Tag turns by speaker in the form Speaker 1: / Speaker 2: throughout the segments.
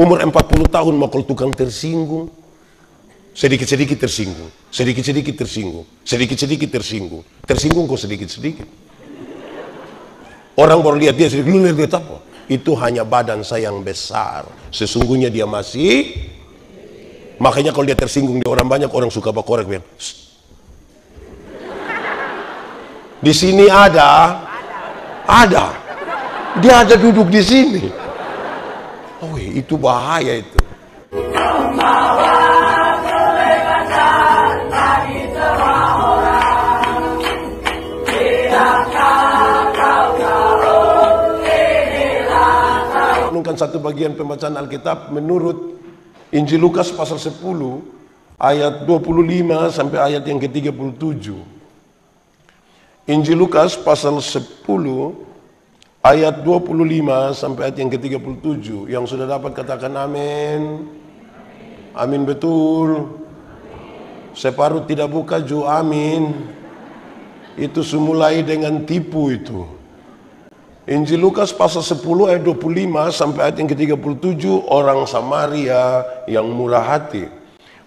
Speaker 1: Umur 40 tahun mau tukang tersinggung. Sedikit-sedikit tersinggung. Sedikit-sedikit tersinggung. Sedikit-sedikit tersinggung. Tersinggung kok sedikit-sedikit. Orang baru lihat dia sedikit. Lu lihat apa? Itu hanya badan saya yang besar. Sesungguhnya dia masih. Makanya kalau dia tersinggung di orang banyak, orang suka berkorek. Di sini ada. Dia ada duduk di sini. Oh, itu bahaya itu. Renungkan satu bagian pembacaan Alkitab menurut Injil Lukas pasal 10 ayat 25 sampai ayat yang ke-37. Injil Lukas pasal 10 ayat 25 sampai ayat yang ke-37. Yang sudah dapat katakan amin. Amin betul. Separuh tidak buka ju amin. Itu semulai dengan tipu itu. Injil Lukas pasal 10 ayat 25 sampai ayat yang ke-37. Orang Samaria yang murah hati.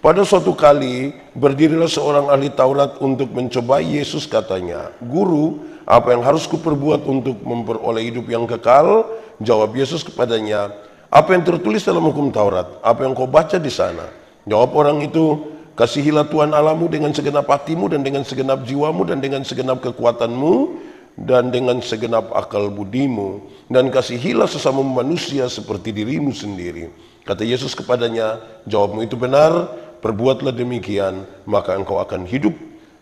Speaker 1: Pada suatu kali berdirilah seorang ahli Taurat untuk mencobai Yesus, katanya, "Guru, apa yang harus kuperbuat untuk memperoleh hidup yang kekal?" Jawab Yesus kepadanya, "Apa yang tertulis dalam hukum Taurat? Apa yang kau baca di sana?" Jawab orang itu, "Kasihilah Tuhan Allahmu dengan segenap hatimu dan dengan segenap jiwamu dan dengan segenap kekuatanmu dan dengan segenap akal budimu, dan kasihilah sesama manusia seperti dirimu sendiri." Kata Yesus kepadanya, "Jawabmu itu benar, perbuatlah demikian, maka engkau akan hidup."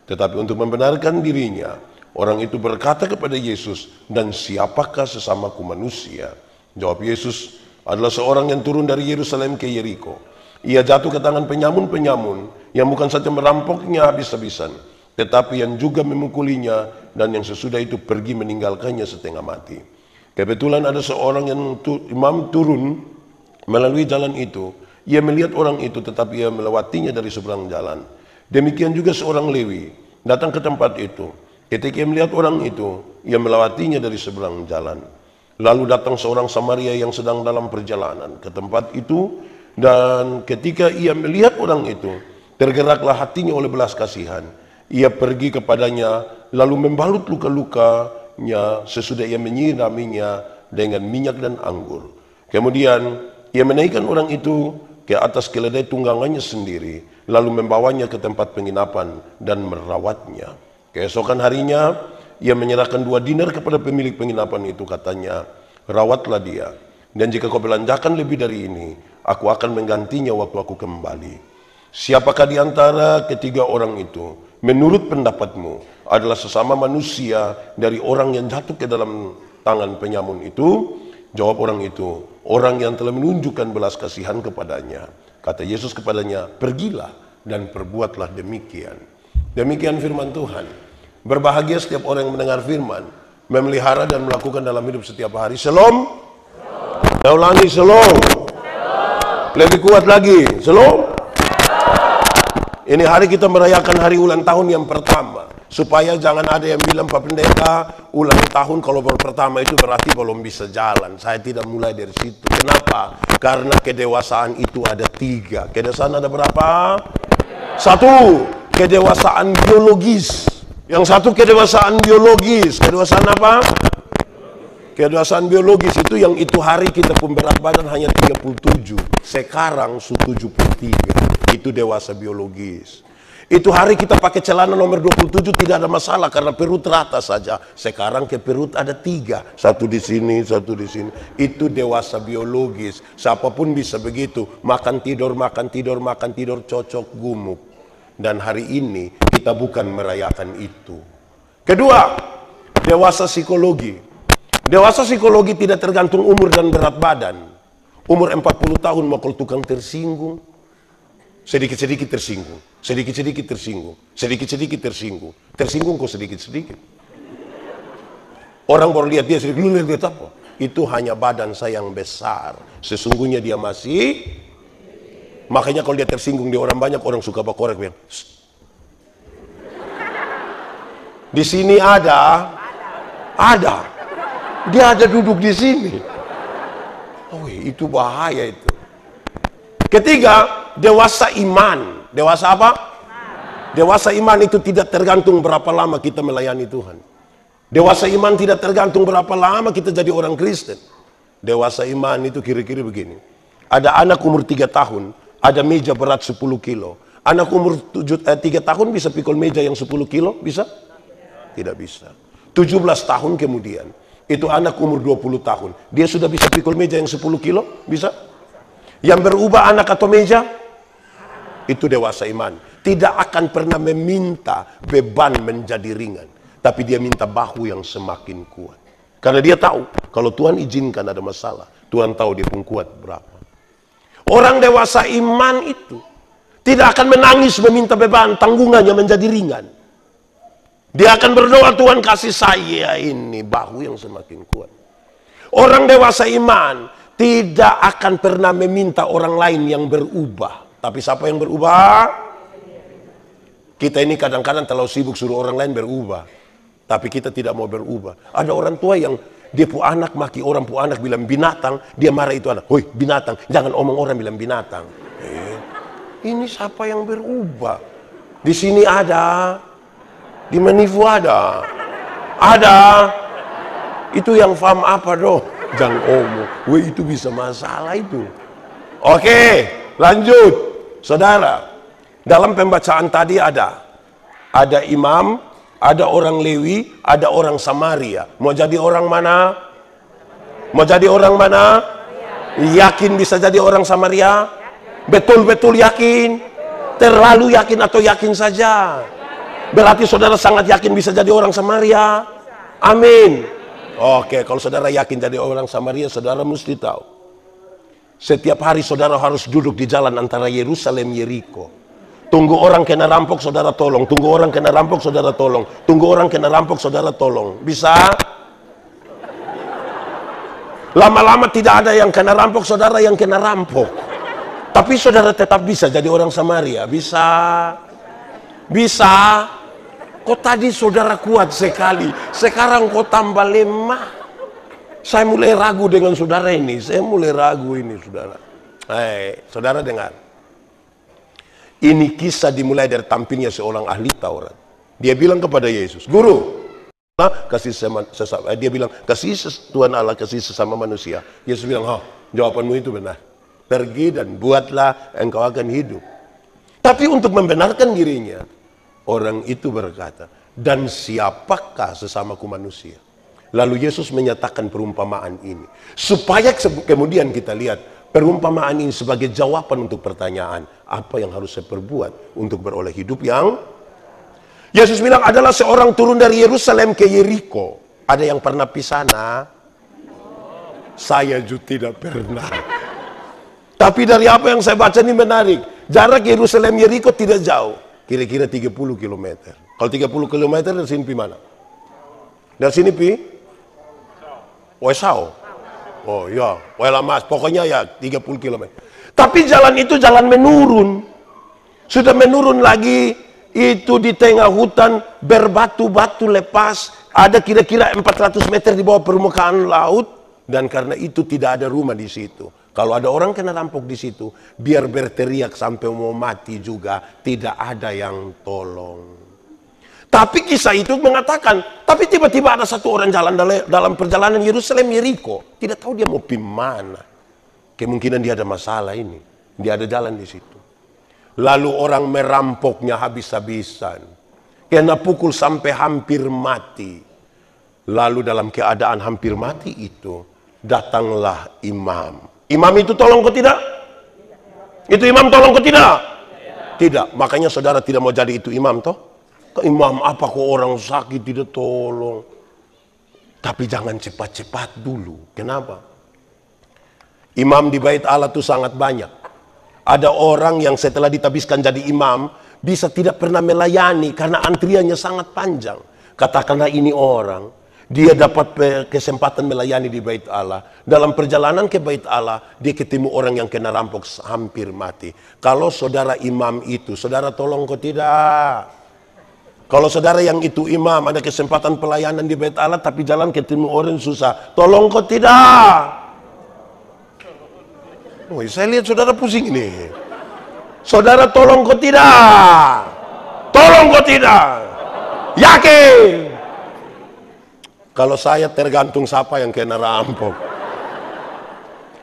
Speaker 1: Tetapi untuk membenarkan dirinya, orang itu berkata kepada Yesus, "Dan siapakah sesamaku manusia?" Jawab Yesus, "Adalah seorang yang turun dari Yerusalem ke Yeriko. Ia jatuh ke tangan penyamun-penyamun yang bukan saja merampoknya habis-habisan, tetapi yang juga memukulinya, dan yang sesudah itu pergi meninggalkannya setengah mati. Kebetulan ada seorang imam turun melalui jalan itu. Ia melihat orang itu, tetapi ia melewatinya dari seberang jalan. Demikian juga seorang Lewi datang ke tempat itu. Ketika ia melihat orang itu, ia melewatinya dari seberang jalan. Lalu datang seorang Samaria yang sedang dalam perjalanan ke tempat itu, dan ketika ia melihat orang itu, tergeraklah hatinya oleh belas kasihan. Ia pergi kepadanya, lalu membalut luka-lukanya sesudah ia menyiraminya dengan minyak dan anggur. Kemudian ia menaikkan orang itu ke atas keledai tunggangannya sendiri, lalu membawanya ke tempat penginapan dan merawatnya. Keesokan harinya, ia menyerahkan 2 dinar kepada pemilik penginapan itu, katanya, "Rawatlah dia, dan jika kau belanjakan lebih dari ini, aku akan menggantinya waktu aku kembali." Siapakah di antara ketiga orang itu, menurut pendapatmu, adalah sesama manusia dari orang yang jatuh ke dalam tangan penyamun itu? Jawab orang itu, "Orang yang telah menunjukkan belas kasihan kepadanya." Kata Yesus kepadanya, "Pergilah dan perbuatlah demikian." Demikian firman Tuhan. Berbahagia setiap orang yang mendengar firman, memelihara dan melakukan dalam hidup setiap hari. Shalom. Saya ulangi, shalom. Lebih kuat lagi, shalom. Ini hari kita merayakan hari ulang tahun yang pertama. Supaya jangan ada yang bilang, "Pak Pendeta, ulang tahun kalau baru pertama itu berarti belum bisa jalan." Saya tidak mulai dari situ. Kenapa? Karena kedewasaan itu ada 3. Kedewasaan ada berapa? 1, kedewasaan biologis. Yang satu kedewasaan biologis. Kedewasaan apa? Kedewasaan biologis itu yang itu hari kita pun berat badan hanya 37. Sekarang 73. Itu dewasa biologis. Itu hari kita pakai celana nomor 27 tidak ada masalah karena perut rata saja. Sekarang ke perut ada 3, satu di sini, satu di sini. Itu dewasa biologis. Siapapun bisa begitu. Makan tidur, cocok gumuk. Dan hari ini kita bukan merayakan itu. Kedua, dewasa psikologi. Dewasa psikologi tidak tergantung umur dan berat badan. Umur 40 tahun mau tukang tersinggung. Sedikit-sedikit tersinggung, sedikit-sedikit tersinggung, sedikit-sedikit tersinggung. Tersinggung kok sedikit-sedikit. Orang baru lihat dia sedikit, "Lu lihat apa?" Itu hanya badan saya yang besar. Sesungguhnya dia masih. Makanya kalau dia tersinggung di orang banyak, orang suka berkorek. Di sini ada. Dia ada duduk di sini. Oh, itu bahaya itu. Ketiga, dewasa iman. Dewasa apa? Dewasa iman itu tidak tergantung berapa lama kita melayani Tuhan. Dewasa iman tidak tergantung berapa lama kita jadi orang Kristen. Dewasa iman itu kira-kira begini. Ada anak umur 3 tahun, ada meja berat 10 kilo. Anak umur 3 tahun bisa pikul meja yang 10 kilo? Bisa? Tidak bisa. 17 tahun kemudian, itu anak umur 20 tahun. Dia sudah bisa pikul meja yang 10 kilo? Bisa? Yang berubah anak atau meja? Itu dewasa iman. Tidak akan pernah meminta beban menjadi ringan. Tapi dia minta bahu yang semakin kuat. Karena dia tahu, kalau Tuhan izinkan ada masalah, Tuhan tahu dia pun kuat berapa. Orang dewasa iman itu tidak akan menangis meminta beban, tanggungannya menjadi ringan. Dia akan berdoa, Tuhan kasih saya ini bahu yang semakin kuat. Orang dewasa iman tidak akan pernah meminta orang lain yang berubah. Tapi siapa yang berubah? Kita ini kadang-kadang terlalu sibuk suruh orang lain berubah. Tapi kita tidak mau berubah. Ada orang tua yang dia pu anak maki orang pu anak bilang binatang, dia marah itu anak. Hoi binatang, jangan omong orang bilang binatang. Ini siapa yang berubah? Di sini ada, di Manifu ada. Itu yang faham apa doh? Jangan omong. Weh itu bisa masalah itu. Oke, lanjut. Saudara, dalam pembacaan tadi ada imam, ada orang Lewi, ada orang Samaria. Mau jadi orang mana? Mau jadi orang mana? Yakin bisa jadi orang Samaria? Betul-betul yakin? Terlalu yakin atau yakin saja? Berarti saudara sangat yakin bisa jadi orang Samaria? Amin. Oke, kalau saudara yakin jadi orang Samaria, saudara mesti tahu. Setiap hari saudara harus duduk di jalan antara Yerusalem Yeriko. Tunggu orang kena rampok, saudara tolong. Tunggu orang kena rampok, saudara tolong. Tunggu orang kena rampok, saudara tolong. Bisa? Lama-lama tidak ada yang kena rampok, saudara yang kena rampok. Tapi saudara tetap bisa jadi orang Samaria. Bisa? Bisa? Kok tadi saudara kuat sekali, sekarang kok tambah lemah. Saya mulai ragu dengan saudara ini. Saya mulai ragu ini, saudara. Saudara dengar. Ini kisah dimulai dari tampilnya seorang ahli Taurat. Dia bilang kepada Yesus, Guru, dia bilang, kasih Tuhan Allah, kasih sesama manusia. Yesus bilang, jawabanmu itu benar. Pergi dan buatlah, engkau akan hidup. Tapi untuk membenarkan dirinya, orang itu berkata, dan siapakah sesamaku manusia? Lalu Yesus menyatakan perumpamaan ini. Supaya kemudian kita lihat, perumpamaan ini sebagai jawaban untuk pertanyaan, apa yang harus saya perbuat untuk beroleh hidup yang... Yesus bilang, adalah seorang turun dari Yerusalem ke Yeriko. Ada yang pernah pisana? Saya juga tidak pernah. Tapi dari apa yang saya baca ini menarik. Jarak Yerusalem Yeriko tidak jauh. Kira-kira 30 km. Kalau 30 km dari sini pi mana? Dari sini pi? Wesau. Oh ya, Welamas. Pokoknya ya 30 km. Tapi jalan itu jalan menurun. Sudah menurun lagi. Itu di tengah hutan berbatu-batu lepas. Ada kira-kira 400 meter di bawah permukaan laut. Dan karena itu tidak ada rumah di situ. Kalau ada orang kena rampok di situ, biar berteriak sampai mau mati juga, tidak ada yang tolong. Tapi kisah itu mengatakan, tapi tiba-tiba ada satu orang jalan dalam perjalanan Yerusalem Yeriko, tidak tahu dia mau pergi mana. Kemungkinan dia ada masalah ini, dia ada jalan di situ. Lalu orang merampoknya habis-habisan, kena pukul sampai hampir mati. Lalu dalam keadaan hampir mati itu, datanglah imam. Imam itu tolong kok tidak? Itu imam tolong kok tidak? Tidak. Makanya saudara tidak mau jadi itu imam toh? Imam apa kok orang sakit tidak tolong? Tapi jangan cepat-cepat dulu. Kenapa? Imam di bait Allah itu sangat banyak. Ada orang yang setelah ditabiskan jadi imam bisa tidak pernah melayani karena antriannya sangat panjang. Katakanlah ini orang, dia dapat kesempatan melayani di bait Allah. Dalam perjalanan ke bait Allah, dia ketemu orang yang kena rampok hampir mati. Kalau saudara imam itu, saudara tolong kok tidak? Kalau saudara yang itu imam, ada kesempatan pelayanan di bait Allah, tapi jalan ketemu orang susah, tolong kok tidak? Oh, saya lihat saudara pusing ini. Saudara tolong kok tidak? Tolong kok tidak? Yakin? Kalau saya tergantung siapa yang kena rampok.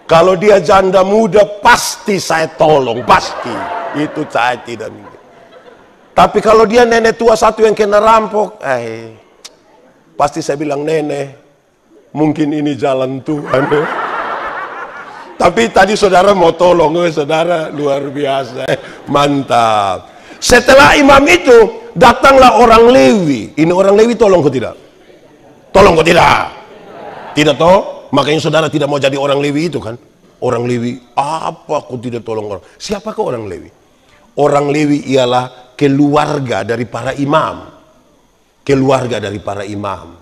Speaker 1: Kalau dia janda muda pasti saya tolong, pasti. Itu saya tidak mikir. Tapi kalau dia nenek tua satu yang kena rampok, pasti saya bilang, nenek, mungkin ini jalan Tuhan. Tapi tadi saudara mau tolong, saudara luar biasa, mantap. Setelah imam itu, datanglah orang Lewi. Ini orang Lewi tolong kok tidak? Tolong kok tidak? Tidak toh? Makanya saudara tidak mau jadi orang Lewi itu kan? Orang Lewi, apa kok tidak tolong orang? Siapakah orang Lewi? Orang Lewi ialah keluarga dari para imam. Keluarga dari para imam.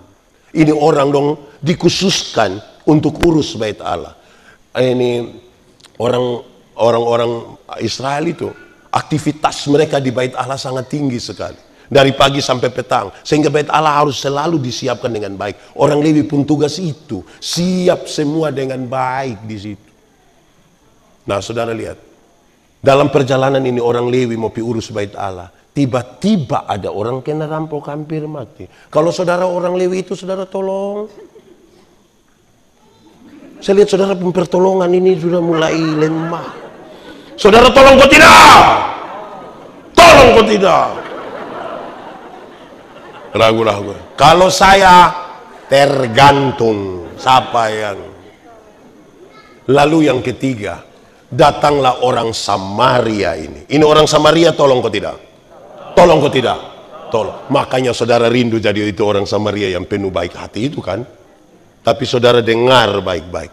Speaker 1: Ini orang dong dikhususkan untuk urus bait Allah. Ini orang-orang Israel itu, aktivitas mereka di bait Allah sangat tinggi sekali. Dari pagi sampai petang. Sehingga bait Allah harus selalu disiapkan dengan baik. Orang Lewi pun tugas itu. Siap semua dengan baik di situ. Nah saudara lihat. Dalam perjalanan ini orang Lewi mau urus bait Allah. Tiba-tiba ada orang kena rampok hampir mati. Kalau saudara orang Lewi itu saudara tolong. Saya lihat saudara pertolongan ini sudah mulai lemah. Saudara tolong kok tidak? Tolong kok tidak? Ragu-ragu. Kalau saya tergantung siapa yang. Lalu yang ketiga, datanglah orang Samaria ini. Ini orang Samaria tolong kok tidak? Tolong kok tidak? Tolong. Makanya saudara rindu jadi itu orang Samaria yang penuh baik hati itu kan? Tapi saudara dengar baik-baik.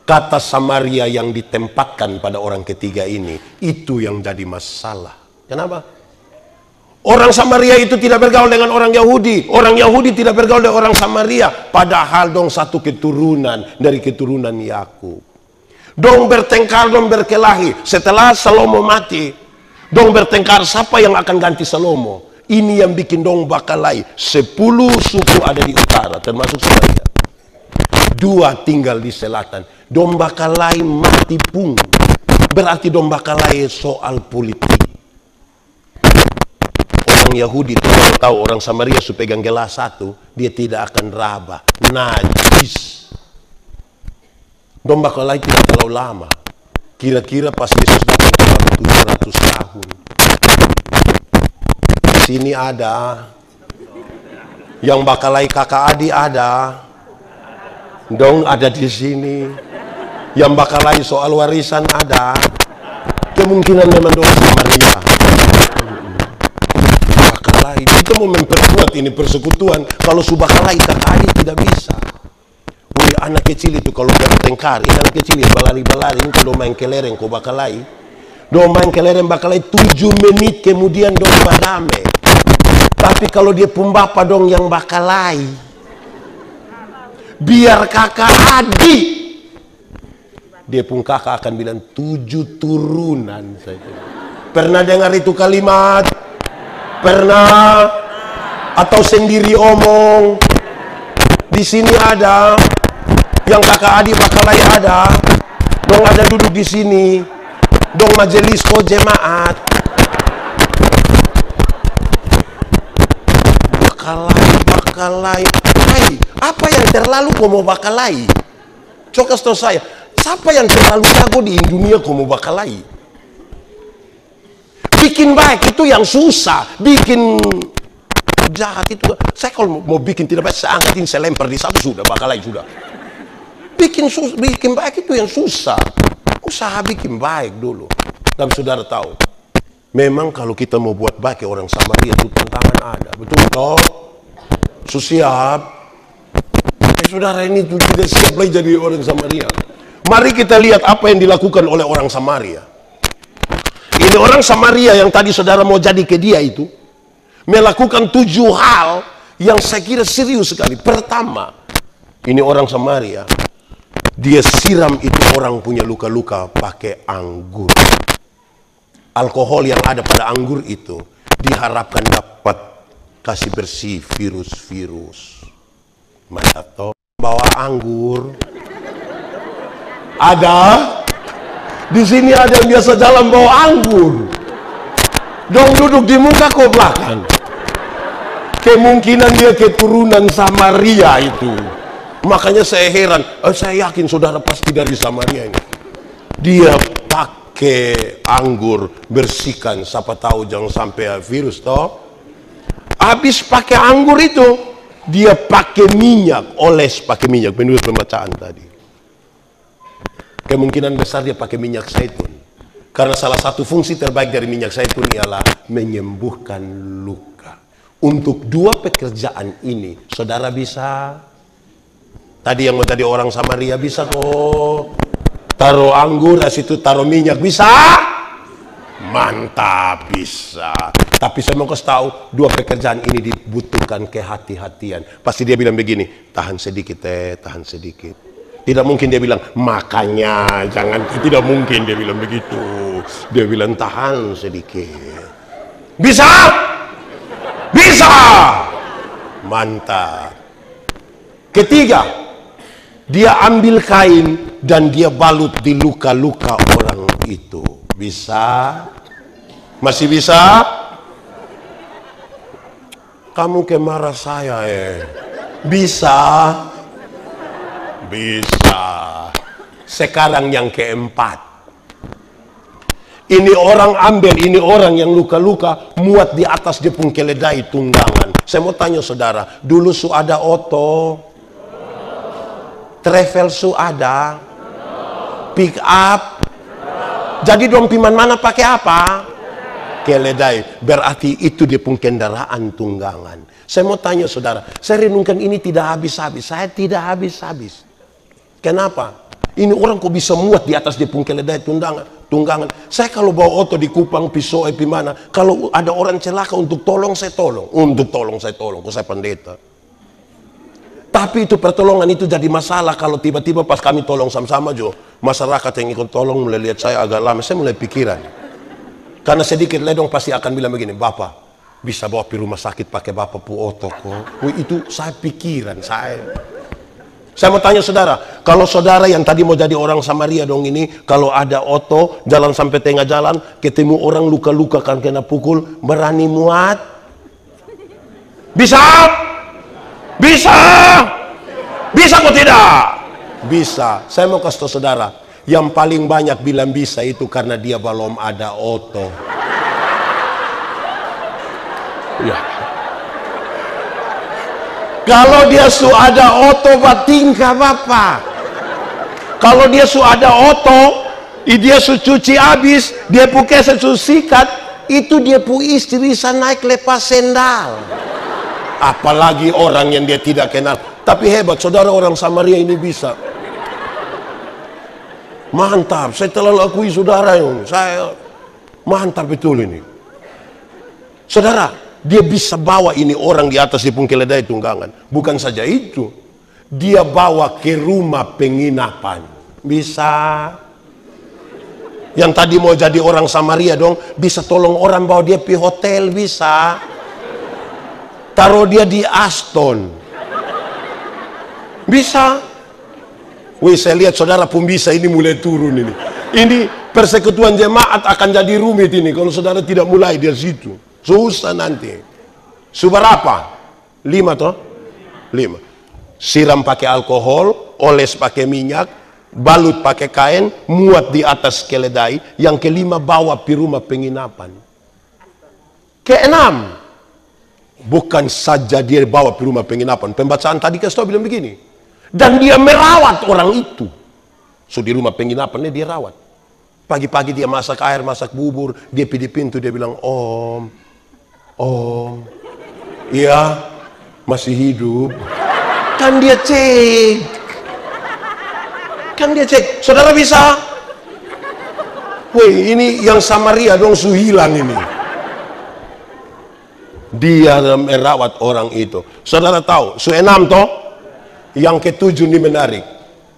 Speaker 1: Kata Samaria yang ditempatkan pada orang ketiga ini, itu yang jadi masalah. Kenapa? Orang Samaria itu tidak bergaul dengan orang Yahudi. Orang Yahudi tidak bergaul dengan orang Samaria. Padahal dong satu keturunan dari keturunan Yakub. Dong bertengkar, dong berkelahi. Setelah Salomo mati, dong bertengkar siapa yang akan ganti Salomo. Ini yang bikin dong bakalai. 10 suku ada di utara, termasuk Samaria. 2 tinggal di selatan. Dong bakalai mati pun. Berarti dong bakalai soal politik. Orang Yahudi itu kalau tahu orang Samaria supaya pegang gelas satu, dia tidak akan raba, najis. Dong bakalai tidak terlalu lama. Kira-kira pas Yesus datang ke 700 tahun. Di sini ada, yang bakalai kakak adik ada, dong ada di sini. Yang bakalai soal warisan ada. Kemungkinan memang dong Samaria. Kita mau memperkuat ini persekutuan. Kalau subakalai kakak adik tidak bisa. Wih, anak kecil itu kalau bertengkar, ini anak kecil ya balari-balari, ini kalau main kelereng kau bakalai. Dong main kelereng bakalai 7 menit kemudian dong badame. Tapi kalau dia pumbapa dong yang bakalai, biar kakak adik, dia pun kakak akan bilang 7 turunan saja. Pernah dengar itu kalimat? Pernah? Atau sendiri omong? Di sini ada yang kakak adik bakalai ada, dong ada duduk di sini, dong majelis ko jemaat. Bakalai. Hai, apa yang terlalu kau mau bakalai? Coba kasih tahu saya, siapa yang terlalu jago di dunia kau mau bakalai? Bikin baik itu yang susah, bikin jahat itu. Saya kalau mau bikin tidak baik, saya angkatin, saya lempar di satu sudah, bakalai sudah. Bikin baik itu yang susah. Usaha bikin baik dulu. Dan saudara tahu, memang kalau kita mau buat baik orang Samaria itu tantangan ada, betul toh? Siap. Saudara ini tidak siap lagi jadi orang Samaria. Mari kita lihat apa yang dilakukan oleh orang Samaria. Ini orang Samaria yang tadi saudara mau jadi ke dia itu melakukan 7 hal yang saya kira serius sekali. Pertama, ini orang Samaria, dia siram itu orang punya luka-luka pakai anggur. Alkohol yang ada pada anggur itu diharapkan dapat kasih bersih virus-virus. Mantap toh. Bawa anggur ada Di sini ada yang biasa jalan bawa anggur. Dong duduk di muka kau belakang. Kemungkinan dia keturunan Samaria itu. Makanya saya heran, saya yakin saudara pasti dari Samaria ini. Dia pakai anggur, bersihkan, siapa tahu jangan sampai virus toh. Habis pakai anggur itu, dia pakai minyak, oles pakai minyak, menurut pembacaan tadi. Kemungkinan besar dia pakai minyak zaitun. Karena salah satu fungsi terbaik dari minyak zaitun ialah menyembuhkan luka. Untuk dua pekerjaan ini, saudara bisa. Tadi yang mau jadi orang Samaria bisa kok. Taruh anggur, di situ taruh minyak, bisa? Mantap, bisa. Tapi saya mau kasih tahu, dua pekerjaan ini dibutuhkan kehati-hatian. Pasti dia bilang begini, tahan sedikit tahan sedikit. Tidak mungkin dia bilang, makanya jangan, tidak mungkin dia bilang begitu. Dia bilang tahan sedikit. Bisa? Bisa! Mantap. Ketiga, dia ambil kain dan dia balut di luka-luka orang itu. Bisa? Masih bisa? Kamu kemarah saya Bisa? Bisa. Sekarang yang keempat. Ini orang ambil, ini orang yang luka-luka, muat di atas dia pun keledai tunggangan. Saya mau tanya saudara, dulu su ada oto? Travel su ada? Pick up? Jadi dong piman mana pakai apa? Keledai. Berarti itu dia pun kendaraan tunggangan. Saya mau tanya saudara, saya renungkan ini tidak habis-habis. Saya tidak habis-habis. Kenapa? Ini orang kok bisa muat di atas dia pun keledai tunggangan. Saya kalau bawa oto di Kupang, Pisau, mana, kalau ada orang celaka untuk tolong, saya tolong. Untuk tolong, saya tolong. Kok saya pendeta. Tapi itu pertolongan itu jadi masalah kalau tiba-tiba pas kami tolong sama-sama Jo, masyarakat yang ikut tolong mulai lihat saya agak lama, saya mulai pikiran. Karena sedikit ledong pasti akan bilang begini, Bapak bisa bawa pi rumah sakit pakai Bapak pu oto kok. Itu saya pikiran, saya mau tanya saudara, kalau saudara yang tadi mau jadi orang Samaria dong ini, kalau ada oto, jalan sampai tengah jalan, ketemu orang luka-luka kan kena pukul, berani muat? Bisa? Bisa? Bisa kok tidak? Bisa. Saya mau kasih tahu saudara, yang paling banyak bilang bisa itu karena dia belum ada oto. Ya. Kalau dia su ada oto tingkah Bapak. Kalau dia su ada oto, dia su cuci habis, dia pakai su sikat, itu dia pu istri bisa naik lepas sendal. Apalagi orang yang dia tidak kenal. Tapi hebat, saudara orang Samaria ini bisa. Mantap, saya telah lakui saudara ini. Saya mantap betul ini. Saudara, dia bisa bawa ini orang di atas di pun keledai tunggangan. Bukan saja itu, dia bawa ke rumah penginapan. Bisa. Yang tadi mau jadi orang Samaria dong, bisa tolong orang bawa dia pergi hotel, bisa. Taruh dia di Aston. Bisa. Wih, saya lihat saudara pun bisa, ini mulai turun ini. Ini persekutuan jemaat akan jadi rumit ini kalau saudara tidak mulai dari situ. Susah nanti. Seberapa? 5 toh? 5. Siram pakai alkohol, oles pakai minyak, balut pakai kain, muat di atas keledai. Yang kelima bawa pi rumah penginapan. Keenam, bukan saja dia bawa pi rumah penginapan. Pembacaan tadi kasih tahu bilang begini. Dan dia merawat orang itu. So di rumah penginapannya dia rawat. Pagi-pagi dia masak air, masak bubur, dia pergi di pintu, dia bilang, Om, iya, masih hidup. Kan dia cek. Saudara bisa? Wih, ini yang Samaria dong su hilang ini. Dia merawat orang itu. Saudara tahu, su 6 toh? Yang ke-7 ini menarik.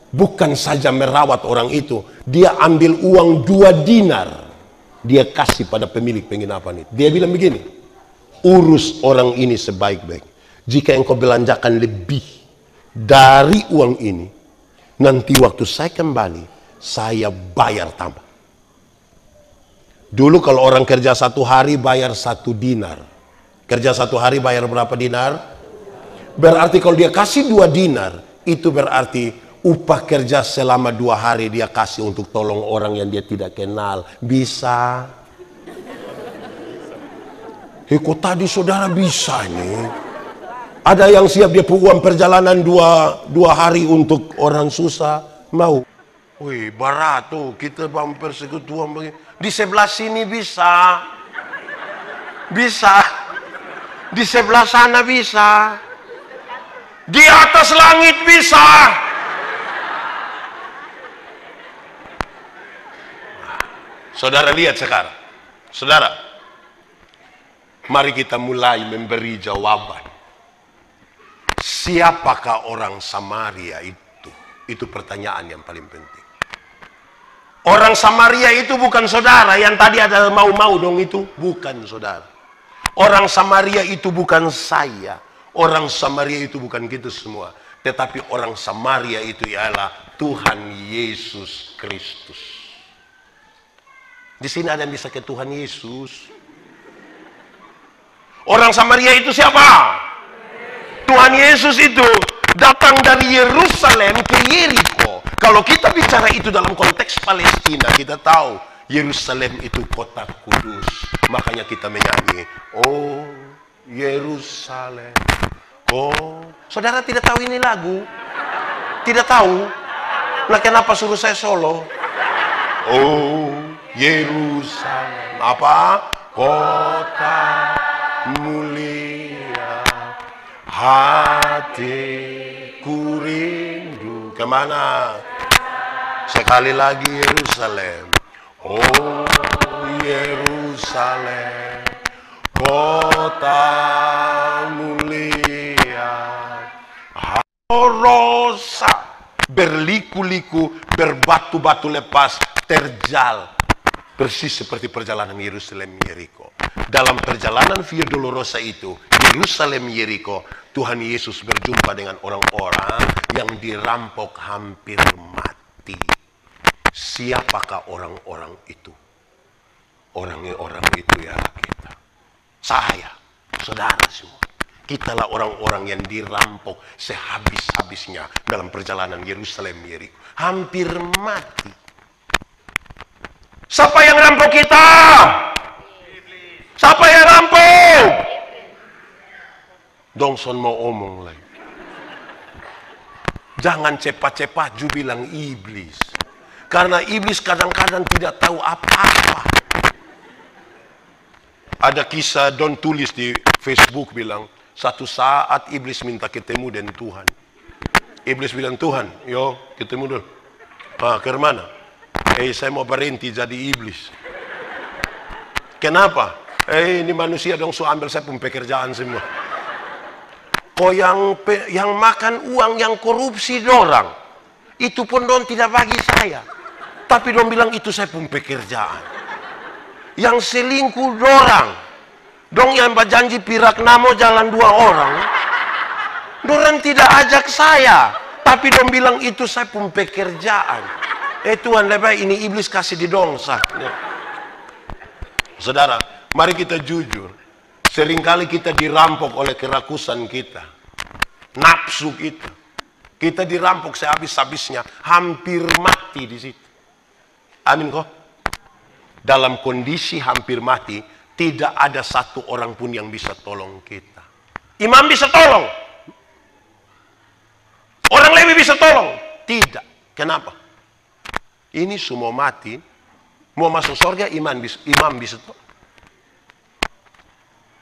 Speaker 1: Bukan saja merawat orang itu, dia ambil uang 2 dinar. Dia kasih pada pemilik penginapan itu. Dia bilang begini, urus orang ini sebaik-baik. Jika engkau belanjakan lebih dari uang ini, nanti waktu saya kembali, saya bayar tambah. Dulu kalau orang kerja 1 hari bayar 1 dinar. Kerja 1 hari bayar berapa dinar? Berarti kalau dia kasih 2 dinar, itu berarti upah kerja selama 2 hari dia kasih untuk tolong orang yang dia tidak kenal. Bisa? Kok tadi saudara bisa nih? Ada yang siap dia uang perjalanan 2 hari untuk orang susah? Mau? Wih, berat tuh, kita persekutuan begini. Di sebelah sini bisa. Bisa. Di sebelah sana bisa. Di atas langit bisa. Saudara lihat sekarang. Saudara, mari kita mulai memberi jawaban. Siapakah orang Samaria itu? Itu pertanyaan yang paling penting. Orang Samaria itu bukan saudara yang tadi ada mau-mau dong itu. Bukan saudara. Orang Samaria itu bukan saya. Orang Samaria itu bukan kita semua. Tetapi orang Samaria itu ialah Tuhan Yesus Kristus. Di sini ada yang bisa ke Tuhan Yesus. Orang Samaria itu siapa? Tuhan Yesus itu datang dari Yerusalem ke Yeriko. Kalau kita bicara itu dalam konteks Palestina, kita tahu Yerusalem itu kota kudus. Makanya kita menyanyi, oh Yerusalem. Oh, saudara tidak tahu ini lagu? Tidak tahu? Nah, kenapa suruh saya solo? Oh Yerusalem, apa? Kota mulia, hatiku rindu. Kemana? Sekali lagi Yerusalem. Oh Yerusalem, kota mulia, rosa, berliku-liku, berbatu-batu lepas, terjal. Persis seperti perjalanan Yerusalem Yeriko. Dalam perjalanan Via Dolorosa itu, Yerusalem Yeriko, Tuhan Yesus berjumpa dengan orang-orang yang dirampok hampir mati. Siapakah orang-orang itu? Orang-orang itu ya kita. Saya, saudara semua. Kitalah orang-orang yang dirampok sehabis-habisnya dalam perjalanan Yerusalem Yeriko. Hampir mati. Siapa yang rampok kita? Siapa yang rampok? Dongson mau omong lagi. Jangan cepat-cepat ju bilang iblis. Karena iblis kadang-kadang tidak tahu apa-apa. Ada kisah Don tulis di Facebook bilang, satu saat iblis minta ketemu dengan Tuhan. Iblis bilang, Tuhan, yo ketemu dulu. Ke mana? Saya mau berhenti jadi iblis. Kenapa? Ini manusia dong so ambil saya pun pekerjaan semua. Kok yang makan uang, yang korupsi dorang, itu pun dong tidak bagi saya. Tapi dong bilang itu saya pun pekerjaan. Yang selingkuh dorang, dong yang berjanji pirak namo jalan 2 orang, dorang tidak ajak saya. Tapi dong bilang itu saya pun pekerjaan. Tuhan lebih ini iblis kasih di dongsa. Saudara, mari kita jujur. Seringkali kita dirampok oleh kerakusan kita, nafsu kita. Kita dirampok sehabis-habisnya, hampir mati di situ. Amin kok. Dalam kondisi hampir mati, tidak ada satu orang pun yang bisa tolong kita. Imam bisa tolong. Orang Lewi bisa tolong. Tidak. Kenapa? Ini semua mati. Mau masuk surga, imam bisa tolong.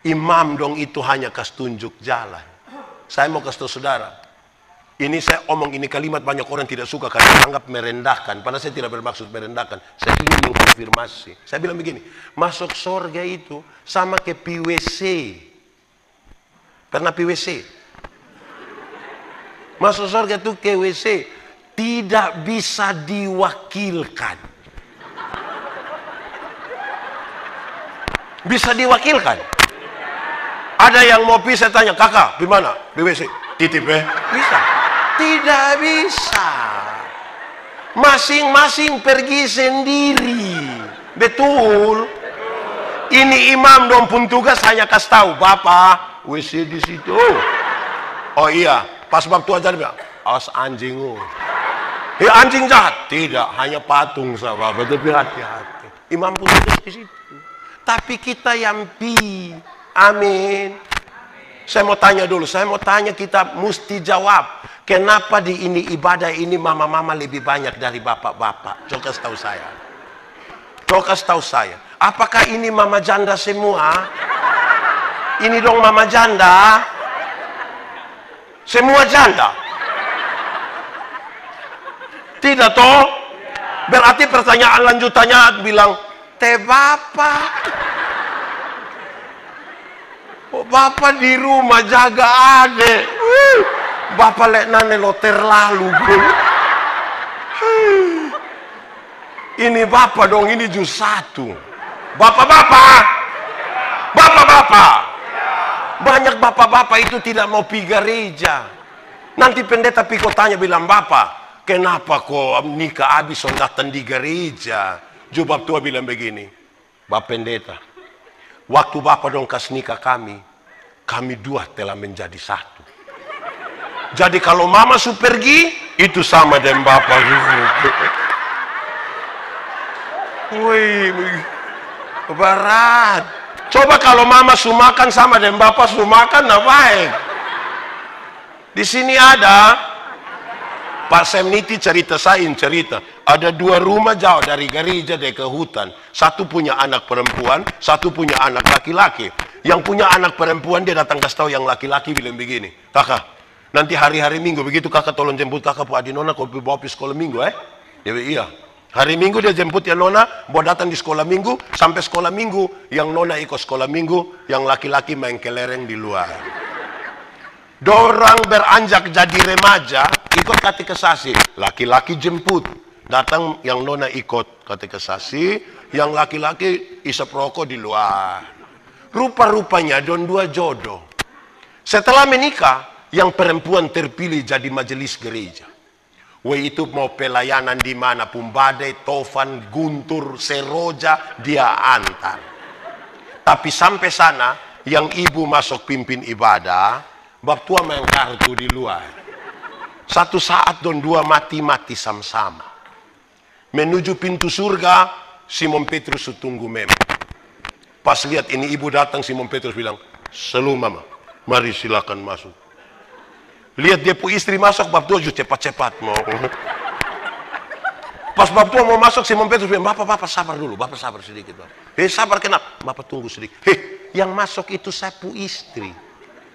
Speaker 1: Imam dong itu hanya kasih tunjuk jalan. Saya mau kasih tahu saudara. Ini saya omong ini kalimat banyak orang tidak suka karena anggap merendahkan. Padahal saya tidak bermaksud merendahkan. Saya ingin mengkonfirmasi. Saya bilang begini, masuk surga itu sama ke PWC. Pernah PWC? Masuk surga itu ke WC. Tidak bisa diwakilkan. Bisa diwakilkan. Ada yang mau pergi, saya tanya, kakak, di mana? PWC. Titip bisa. Tidak bisa. Masing-masing pergi sendiri. Betul. Ini imam dong pun tugas hanya kasih tahu, Bapak, WC di situ. Oh iya, pas waktu ajar bilang, awas anjing. Ya anjing jahat. Tidak, hanya patung sama Bapak, tapi hati-hati. Imam pun tugas di situ. Tapi kita yang pi. Amin. Saya mau tanya dulu, kita mesti jawab. Kenapa di ini ibadah ini mama-mama lebih banyak dari bapak-bapak? Coba kasih tahu saya. Coba kasih tahu saya. Apakah ini mama janda semua? Ini dong mama janda. Semua janda. Tidak toh? Berarti pertanyaan lanjutannya bilang, teh bapak. Oh, bapak di rumah jaga adek. Bapak lek nane lo terlalu. Ini bapak dong, ini jus satu. Bapak-bapak. Bapak-bapak. Banyak bapak-bapak itu tidak mau pergi gereja. Nanti pendeta piko tanya bilang, Bapak, kenapa kok nikah habis datang di gereja? Jawab tua bilang begini, Bapak pendeta, waktu Bapak dong kas nikah kami dua telah menjadi satu. Jadi kalau mama su pergi, itu sama dengan Bapak. Wih, berat. Coba kalau mama su makan sama dengan Bapak su makan, nah baik. Di sini ada Pak Semniti cerita, ada 2 rumah jauh dari gereja ke hutan. Satu punya anak perempuan, satu punya anak laki-laki. Yang punya anak perempuan dia datang kasih tahu yang laki-laki bilang begini, Kakak, nanti hari-hari Minggu begitu kakak tolong jemput kakak Bu Adinona kau bawa pergi sekolah Minggu Dia bilang, iya. Hari Minggu dia jemput ya Nona, bawa datang di sekolah Minggu, sampai sekolah Minggu, yang Nona ikut sekolah Minggu, yang laki-laki main kelereng di luar. Dorang beranjak jadi remaja, ikut katekisasi. Laki-laki jemput, datang yang Nona ikut katekisasi, yang laki-laki isap rokok di luar. Rupa-rupanya don 2 jodoh. Setelah menikah, yang perempuan terpilih jadi majelis gereja. Itu mau pelayanan dimanapun, badai, tofan, guntur, seroja, dia antar. Tapi sampai sana, yang ibu masuk pimpin ibadah, bab tua main kartu di luar. Satu saat don 2 mati-mati sama-sama. Menuju pintu surga, Simon Petrus tunggu memang. Pas lihat ini ibu datang, Simon Petrus bilang, "Selalu mama, mari silakan masuk." Lihat dia pu istri masuk, bab tua juga cepat-cepat mau. Pas bab tua mau masuk, Simon Petrus bilang, Bapak sabar dulu, Bapak sabar sedikit. Bapak. Sabar kenapa? Bapak tunggu sedikit. Yang masuk itu saya pu istri.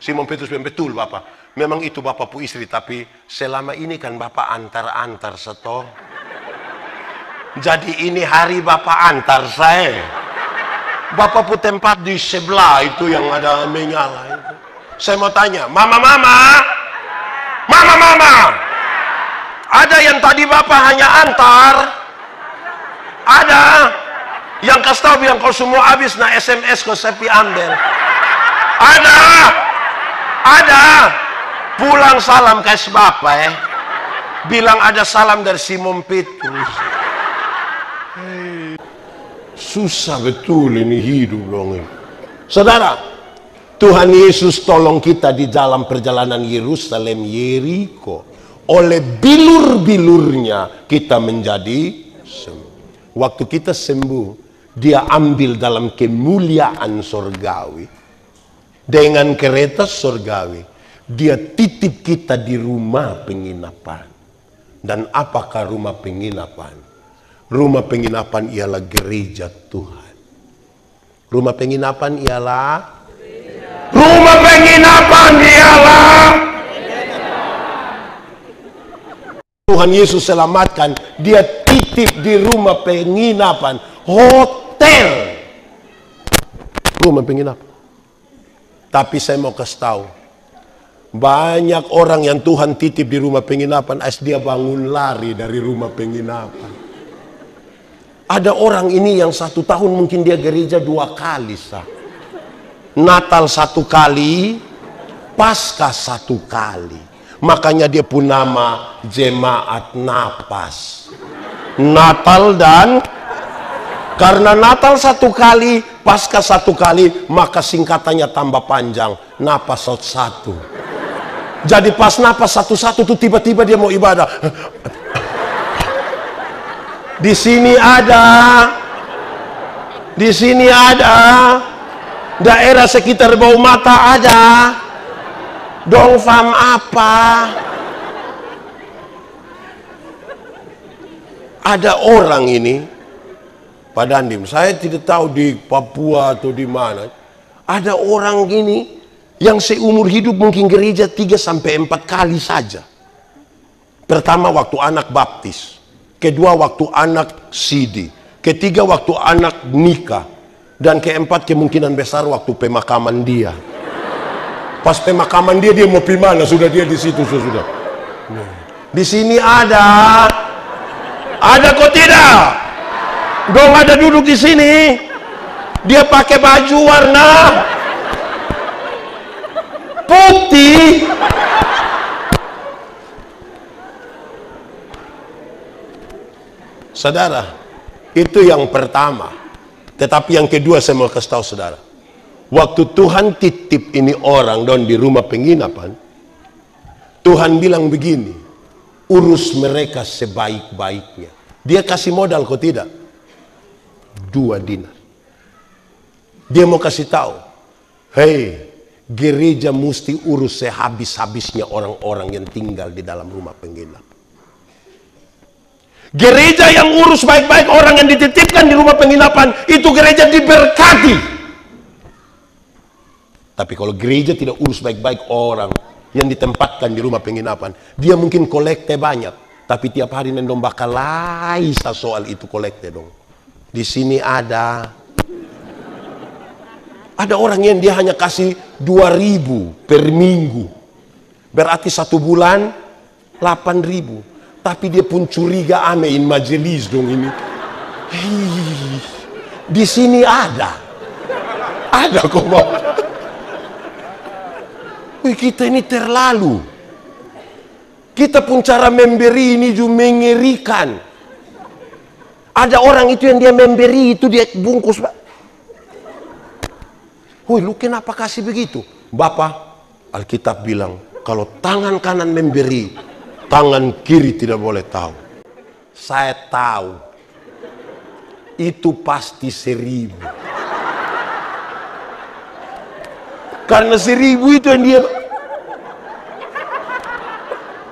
Speaker 1: Simon Petrus bilang, betul Bapak. Memang itu Bapak pu istri, tapi selama ini kan Bapak antar-antar setor. Jadi ini hari Bapak antar saya. Bapak pu tempat di sebelah itu yang ada menyala itu. Saya mau tanya, Mama, ada yang tadi Bapak hanya antar? Ada yang kasih tahu bilang kalau semua habis na SMS kau sepi ambil. Ada pulang salam kasih Bapak bilang ada salam dari Simon Petrus. Susah betul ini hidup dong. Saudara, Tuhan Yesus tolong kita di dalam perjalanan Yerusalem Yeriko. Oleh bilur-bilurnya kita menjadi sembuh. Waktu kita sembuh, dia ambil dalam kemuliaan surgawi. Dengan kereta surgawi, dia titip kita di rumah penginapan. Dan apakah rumah penginapan? Rumah penginapan ialah gereja Tuhan. Rumah penginapan ialah Tuhan Yesus selamatkan, dia titip di rumah penginapan, hotel, rumah penginapan. Tapi saya mau kasih tahu, banyak orang yang Tuhan titip di rumah penginapan, as dia bangun lari dari rumah penginapan. Ada orang ini yang 1 tahun mungkin dia gereja 2 kali sah. Natal 1 kali, Paskah 1 kali. Makanya dia pun nama jemaat napas. Natal dan Karena Natal satu kali, Paskah satu kali, maka singkatannya tambah panjang. Napas satu. Jadi pas napas satu-satu tuh tiba-tiba dia mau ibadah. Di sini ada, di sini ada, daerah sekitar bau mata ada, dong fam apa? Ada orang ini, Pak Dandim, saya tidak tahu di Papua atau di mana, ada orang gini yang seumur hidup mungkin gereja 3-4 kali saja. Pertama waktu anak baptis, kedua waktu anak sidi, ketiga waktu anak nikah, dan keempat kemungkinan besar waktu pemakaman dia. Pas pemakaman dia mau pergi mana? Sudah dia di situ sudah. Di sini ada kok tidak? Dong ada duduk di sini. Dia pakai baju warna putih. Saudara, itu yang pertama. Tetapi yang kedua saya mau kasih tahu saudara. Waktu Tuhan titip ini orang don di rumah penginapan, Tuhan bilang begini, urus mereka sebaik-baiknya. Dia kasih modal kok tidak? 2 dinar. Dia mau kasih tahu, hei, gereja mesti urus sehabis-habisnya orang-orang yang tinggal di dalam rumah penginapan. Gereja yang urus baik-baik orang yang dititipkan di rumah penginapan, itu gereja diberkati. Tapi kalau gereja tidak urus baik-baik orang yang ditempatkan di rumah penginapan, dia mungkin kolekte banyak, tapi tiap hari nendong bakal laisa soal itu kolekte dong. Di sini ada orang yang dia hanya kasih 2.000 per minggu, berarti 1 bulan 8.000. Tapi dia pun curiga amein majelis dong ini. Di sini ada kok Bang. Wih, kita ini terlalu. Kita pun cara memberi ini juga mengerikan. Ada orang itu yang dia memberi itu dia bungkus. Wih, lu kenapa kasih begitu? Bapak, Alkitab bilang kalau tangan kanan memberi, tangan kiri tidak boleh tahu. Saya tahu. Itu pasti 1.000. Karena 1.000 itu yang dia.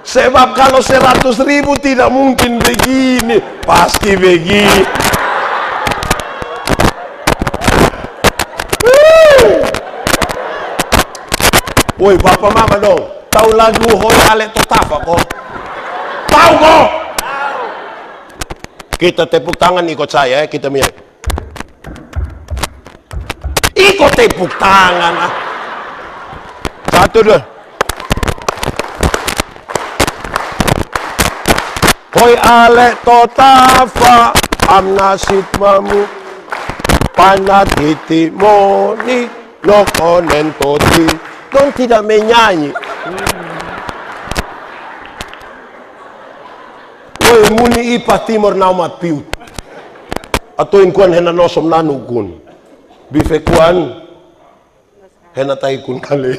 Speaker 1: Sebab kalau 100.000 tidak mungkin begini. Pasti begini. Woi, bapak mama dong. Tahu lagu Hoi Ale Totafa kok? Tahu kok? Kita tepuk tangan ikut saya, kita lihat. Ikut tepuk tangan. 1, 2. Hoi Ale Totafa amnasit mamu panatiti moni lokonen toti. Don tidak menyanyi. Woi muni ipa timor naumat piut. Atau inkuan hena nosom nanukun. Bifekuan hena taikun kali.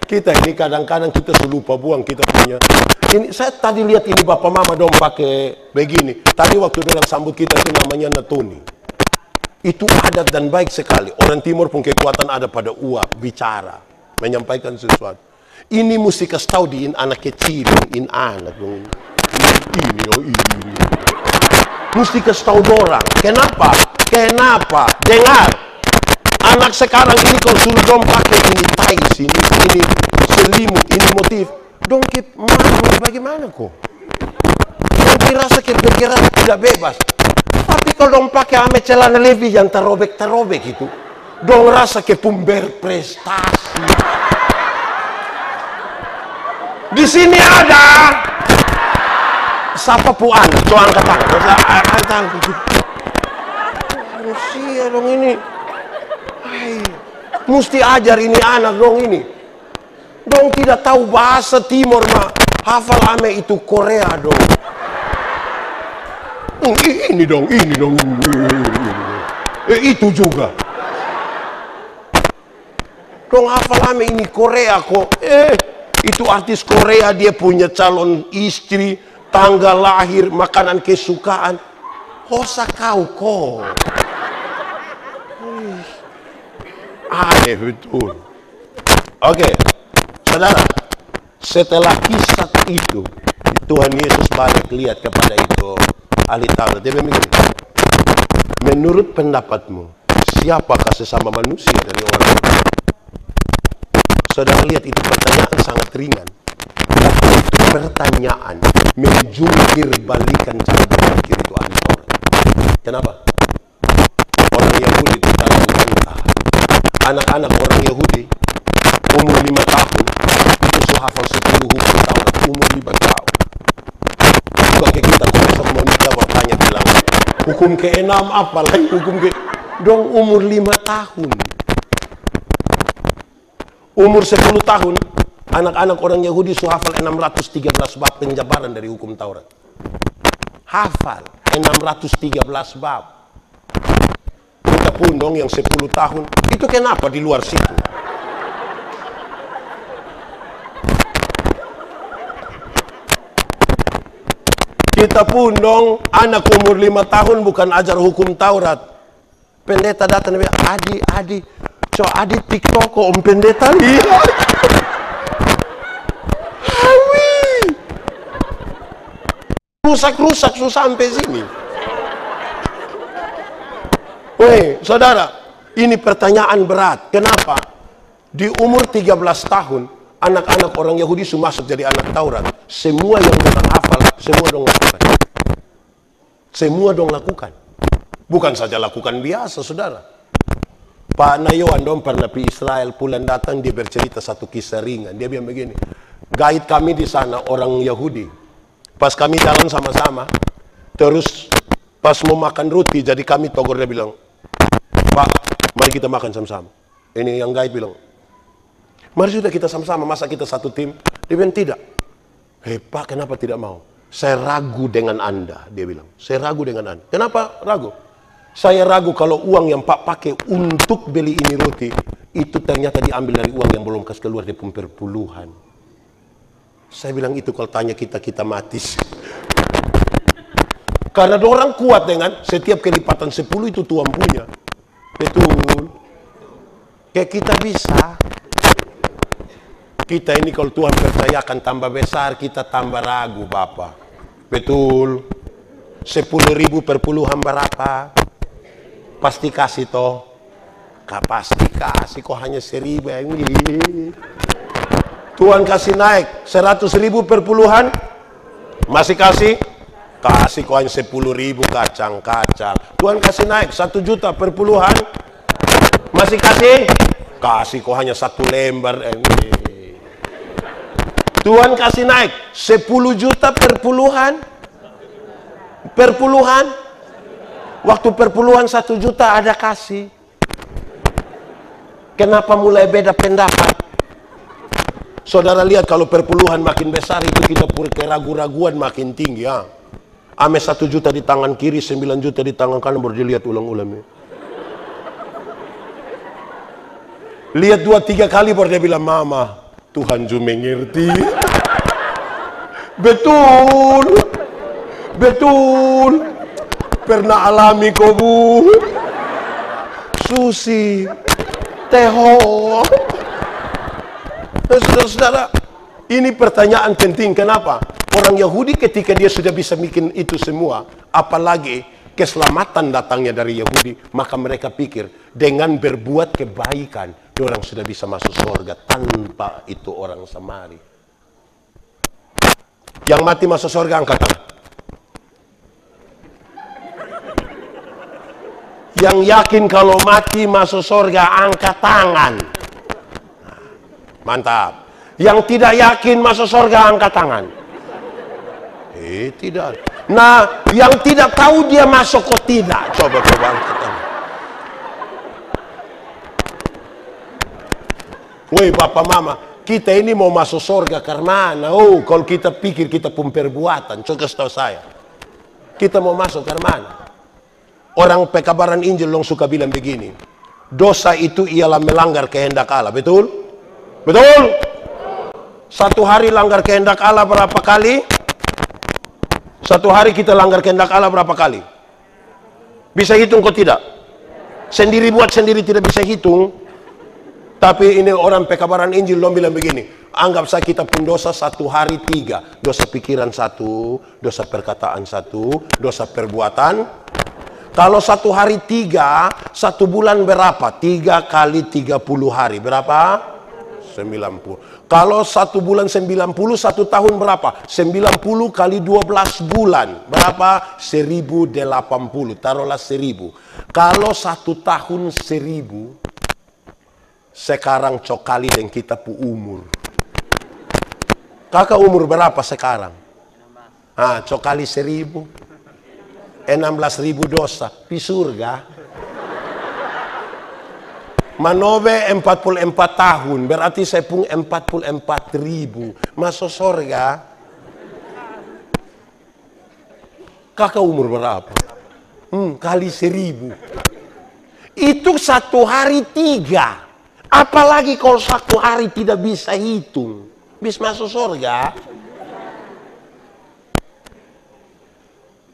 Speaker 1: Kita ini kadang-kadang kita lupa buang kita punya. Ini saya tadi lihat ini bapak mama dong pakai begini. Tadi waktu orang sambut kita itu namanya natuni. Itu adat dan baik sekali. Orang timur pun kekuatan ada pada uap, bicara, menyampaikan sesuatu. Ini mesti kasih tahu di anak kecil, anak. Ini. Mesti kasih tahu orang. Kenapa? Dengar. Anak sekarang ini kalau suruh dong pakai ini tais, ini selimut, ini motif. Dong malu bagaimana kok? Dong dirasa bergerak tidak bebas. Tapi kalau dong pakai ame celana levi yang terobek itu, dong rasa ke pun berprestasi. Di sini ada siapa puan, coba angkat tangan, manusia dong ini. Hai, mesti ajar ini anak dong ini. Dong tidak tahu bahasa timur mah, hafal ame itu Korea dong. Ini dong. Itu juga. Dong hafal ame ini Korea kok. Itu artis Korea, dia punya calon istri, tanggal lahir, makanan kesukaan. Hosa kau kok. Aneh betul. Oke, saudara. Setelah kisah itu, Tuhan Yesus balik lihat kepada itu ahli Taurat. Dia bilang, menurut pendapatmu, siapakah sesama manusia dari orang itu? Saudara lihat, itu pertanyaan sangat ringan. Tapi itu pertanyaan menjungkir balikan cara berpikir itu ahli Taurat. Kenapa? Orang Yahudi itu dalam mentah. Anak-anak orang Yahudi umur 5 tahun itu sudah hafal 10 hukum Taurat. Umur 5 tahun. Bukan kayak kita kalau mau nikah bertanya bilang hukum ke-6 apa lagi hukum ke dong umur 5 tahun. Umur 10 tahun, anak-anak orang Yahudi sudah hafal 613 bab penjabaran dari hukum Taurat. Hafal 613 bab. Kita pun dong yang 10 tahun, itu kenapa di luar situ? Kita pun dong, anak umur 5 tahun bukan ajar hukum Taurat. Pendeta datang dan bilang, Adi, so Adi TikTok kok om pendeta lihat. Hawi. Rusak sampai sini. Weh, saudara, ini pertanyaan berat. Kenapa? Di umur 13 tahun, anak-anak orang Yahudi sudah masuk jadi anak Taurat. Semua yang orang hafal, semua dong lakukan. Semua dong lakukan. Bukan saja lakukan biasa, saudara. Pak Nayoan dong pernah pergi Israel, pulang datang dia bercerita satu kisah ringan. Dia bilang begini, guide kami di sana orang Yahudi. Pas kami jalan sama-sama, terus pas mau makan roti, jadi kami togor, dia bilang, Pak, mari kita makan sama-sama. Ini yang guide bilang, mari sudah kita sama-sama, masa kita satu tim? Dia bilang tidak. Pak, kenapa tidak mau? Saya ragu dengan Anda, dia bilang. Saya ragu dengan Anda. Kenapa ragu? Saya ragu kalau uang yang Pak pakai untuk beli ini roti, itu ternyata diambil dari uang yang belum kasih keluar di perpuluhan. Saya bilang itu kalau tanya kita mati. Karena orang kuat dengan setiap kelipatan 10 itu Tuhan punya. Betul. Kayak kita bisa. Kita ini kalau Tuhan percayakan tambah besar, kita tambah ragu Bapak. Betul. 10.000 perpuluhan berapa? Pasti kasih toh. Pasti kasih, kok hanya 1.000 ini. Tuhan kasih naik 100.000 perpuluhan, masih kasih? Kasih kok hanya 10.000 kacang-kacang. Tuhan kasih naik 1 juta perpuluhan, masih kasih? Kasih kok hanya 1 lembar ini. Tuhan kasih naik 10 juta perpuluhan. Waktu perpuluhan 1 juta ada kasih. Kenapa mulai beda pendapat? Saudara lihat kalau perpuluhan makin besar itu kita pura keraguan-raguan makin tinggi ya. Ame 1 juta di tangan kiri, 9 juta di tangan kanan, baru dilihat ulang-ulang. Lihat 2-3 kali baru dia bilang, Mama, Tuhan juga mengerti. Betul. Pernah alami kok Bu. Susi, Teho. Saudara-saudara, ini pertanyaan penting. Kenapa? Orang Yahudi ketika dia sudah bisa bikin itu semua, apalagi keselamatan datangnya dari Yahudi, maka mereka pikir dengan berbuat kebaikan, orang sudah bisa masuk surga tanpa itu orang Samari. Yang mati masuk surga angkat tangan. Yang yakin kalau mati masuk surga angkat tangan. Mantap. Yang tidak yakin masuk surga angkat tangan. Tidak. Nah, yang tidak tahu dia masuk kok tidak. Coba angkat tangan. Woi Bapak Mama, kita ini mau masuk surga karena mana? Oh, kalau kita pikir kita pun perbuatan, coba kasih tahu saya. Kita mau masuk ke mana? Orang pekabaran Injil long suka bilang begini. Dosa itu ialah melanggar kehendak Allah. Betul? Betul? Satu hari langgar kehendak Allah berapa kali? Satu hari kita langgar kehendak Allah berapa kali? Bisa hitung kok tidak? Sendiri buat sendiri tidak bisa hitung. Tapi ini orang pekabaran Injil long bilang begini. Anggap saja kita pun dosa satu hari 3. Dosa pikiran 1, dosa perkataan 1, dosa perbuatan. Kalau satu hari 3, satu bulan berapa? 3 kali 30 hari. Berapa? 90. Kalau satu bulan 90, satu tahun berapa? 90 kali 12 bulan. Berapa? 1080. Taruhlah 1000. Kalau satu tahun 1000, sekarang cokali dan kita pu umur. Kakak umur berapa sekarang? Cokali 1000. 16.000 dosa. Di surga. Manove 44 tahun. Berarti saya pun 44.000. Masuk surga. Kakak umur berapa? Kali 1000. Itu satu hari 3. Apalagi kalau satu hari tidak bisa hitung. Bisa masuk surga.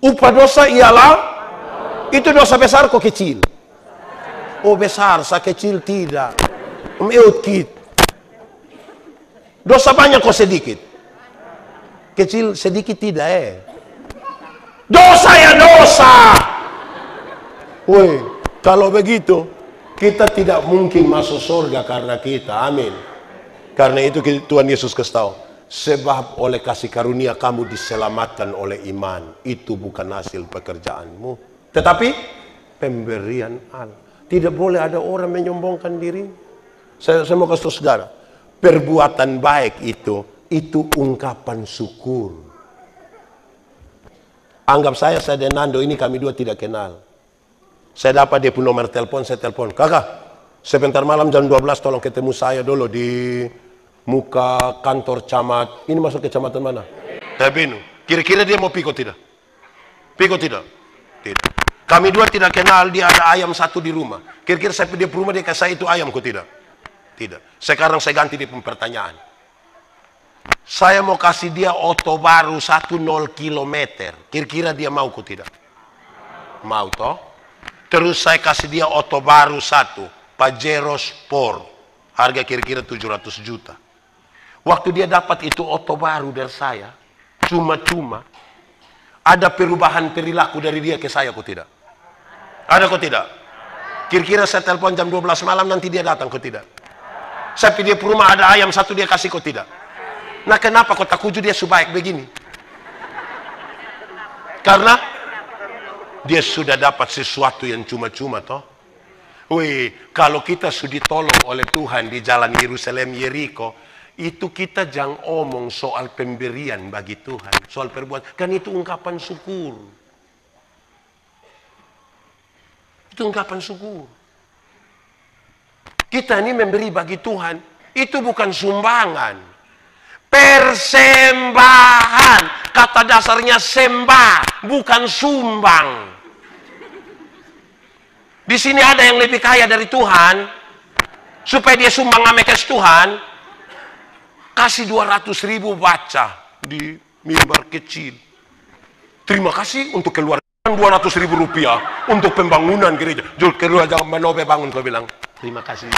Speaker 1: Upah dosa ialah itu dosa besar kok kecil. Oh besar, sa kecil tidak. Kit. Dosa banyak kok sedikit. Kecil sedikit tidak Dosa ya dosa. Woi, kalau begitu kita tidak mungkin masuk surga karena kita. Amin. Karena itu Tuhan Yesus kasih tahu, sebab oleh kasih karunia kamu diselamatkan oleh iman. Itu bukan hasil pekerjaanmu, tetapi pemberian Allah. Tidak boleh ada orang menyombongkan diri. Saya mau kasih tahu saudara, perbuatan baik itu ungkapan syukur. Anggap saya dan Nando ini kami dua tidak kenal. Saya dapat dia punya nomor telepon, saya telepon, kakak, sebentar malam jam 12 tolong ketemu saya dulu di muka kantor camat. Ini masuk kecamatan mana? Tabinu. Kira-kira dia mau piko tidak? Piko tidak? Tidak. Kami dua tidak kenal, dia ada ayam satu di rumah. Kira-kira saya pergi di rumah dia kasih itu ayam kok tidak? Tidak. Sekarang saya ganti dia pertanyaan. Saya mau kasih dia oto baru 10 kilometer. Kira-kira dia mau kok tidak? Mau toh? Terus saya kasih dia oto baru 1. Pajero Sport. Harga kira-kira 700 juta. Waktu dia dapat itu oto baru dari saya, cuma-cuma, ada perubahan perilaku dari dia ke saya kok tidak? Ada kok tidak? Kira-kira saya telepon jam 12 malam nanti dia datang kok tidak? Saya pergi di rumah ada ayam satu dia kasih kok tidak? Nah kenapa kok tak kuju dia sebaik begini? Karena dia sudah dapat sesuatu yang cuma-cuma toh. Wih, kalau kita sudah ditolong oleh Tuhan di jalan Yerusalem Yeriko, itu kita jangan omong soal pemberian bagi Tuhan, soal perbuatan. Kan itu ungkapan syukur. Itu ungkapan syukur. Kita ini memberi bagi Tuhan, itu bukan sumbangan. Persembahan. Kata dasarnya sembah, bukan sumbang. Di sini ada yang lebih kaya dari Tuhan, supaya dia sumbang amekes Tuhan. Kasih 200.000 baca di mimbar kecil. Terima kasih untuk keluarga 200.000 rupiah untuk pembangunan gereja. Jul kedua jangan menobe bangun kau bilang. Terima kasih.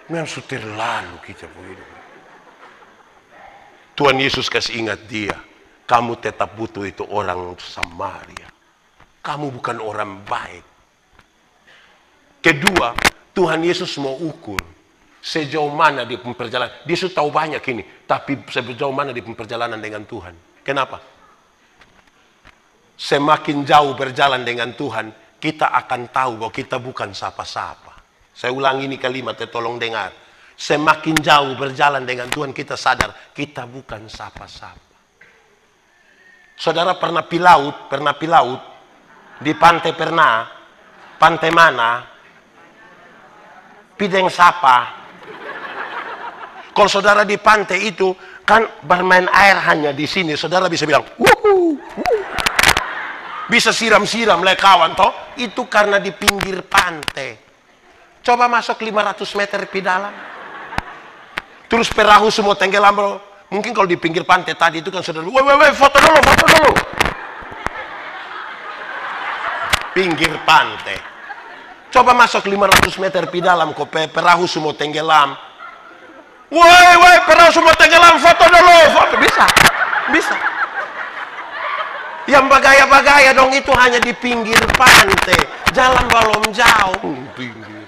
Speaker 1: Memang sudah terlalu kita hidup. Tuhan Yesus kasih ingat dia. Kamu tetap butuh itu orang Samaria. Kamu bukan orang baik. Kedua, Tuhan Yesus mau ukur sejauh mana dia perjalanan. Dia sudah tahu banyak ini, tapi sejauh mana dia perjalanan dengan Tuhan. Kenapa? Semakin jauh berjalan dengan Tuhan, kita akan tahu bahwa kita bukan siapa-siapa. Saya ulangi ini kalimat, tolong dengar. Semakin jauh berjalan dengan Tuhan, kita sadar kita bukan siapa-siapa. Saudara pernah pi laut? Di pantai pernah? Pantai mana? Pideng sapa. Kalau saudara di pantai itu Kan bermain air hanya di sini, saudara bisa bilang, wuhu, bisa siram-siram le kawan toh. Itu karena di pinggir pantai. Coba masuk 500 meter di dalam. Terus perahu semua tenggelam, bro. Mungkin kalau di pinggir pantai tadi itu kan saudara, weh, foto dulu, foto dulu. Pinggir pantai. Coba masuk 500 meter di dalam, kok perahu semua tenggelam. Woi, perahu semua tenggelam, foto dulu, foto. Bisa. Yang bagaya-bagaya dong itu hanya di pinggir pantai. Jalan belum jauh. Pinggir.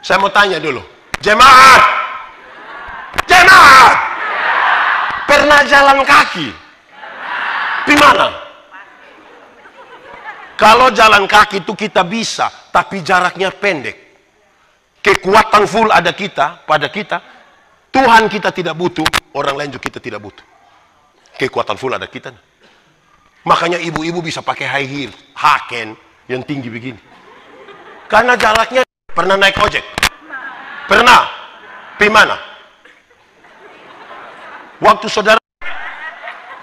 Speaker 1: Saya mau tanya dulu. Jemaat. Pernah jalan kaki? Di mana? Kalau jalan kaki itu kita bisa, tapi jaraknya pendek. Kekuatan full ada pada kita. Tuhan kita tidak butuh, orang lain juga kita tidak butuh. Kekuatan full ada kita. Makanya ibu-ibu bisa pakai high heel, haken yang tinggi begini. Karena jaraknya. Pernah naik ojek? Pernah? Di mana? Waktu saudara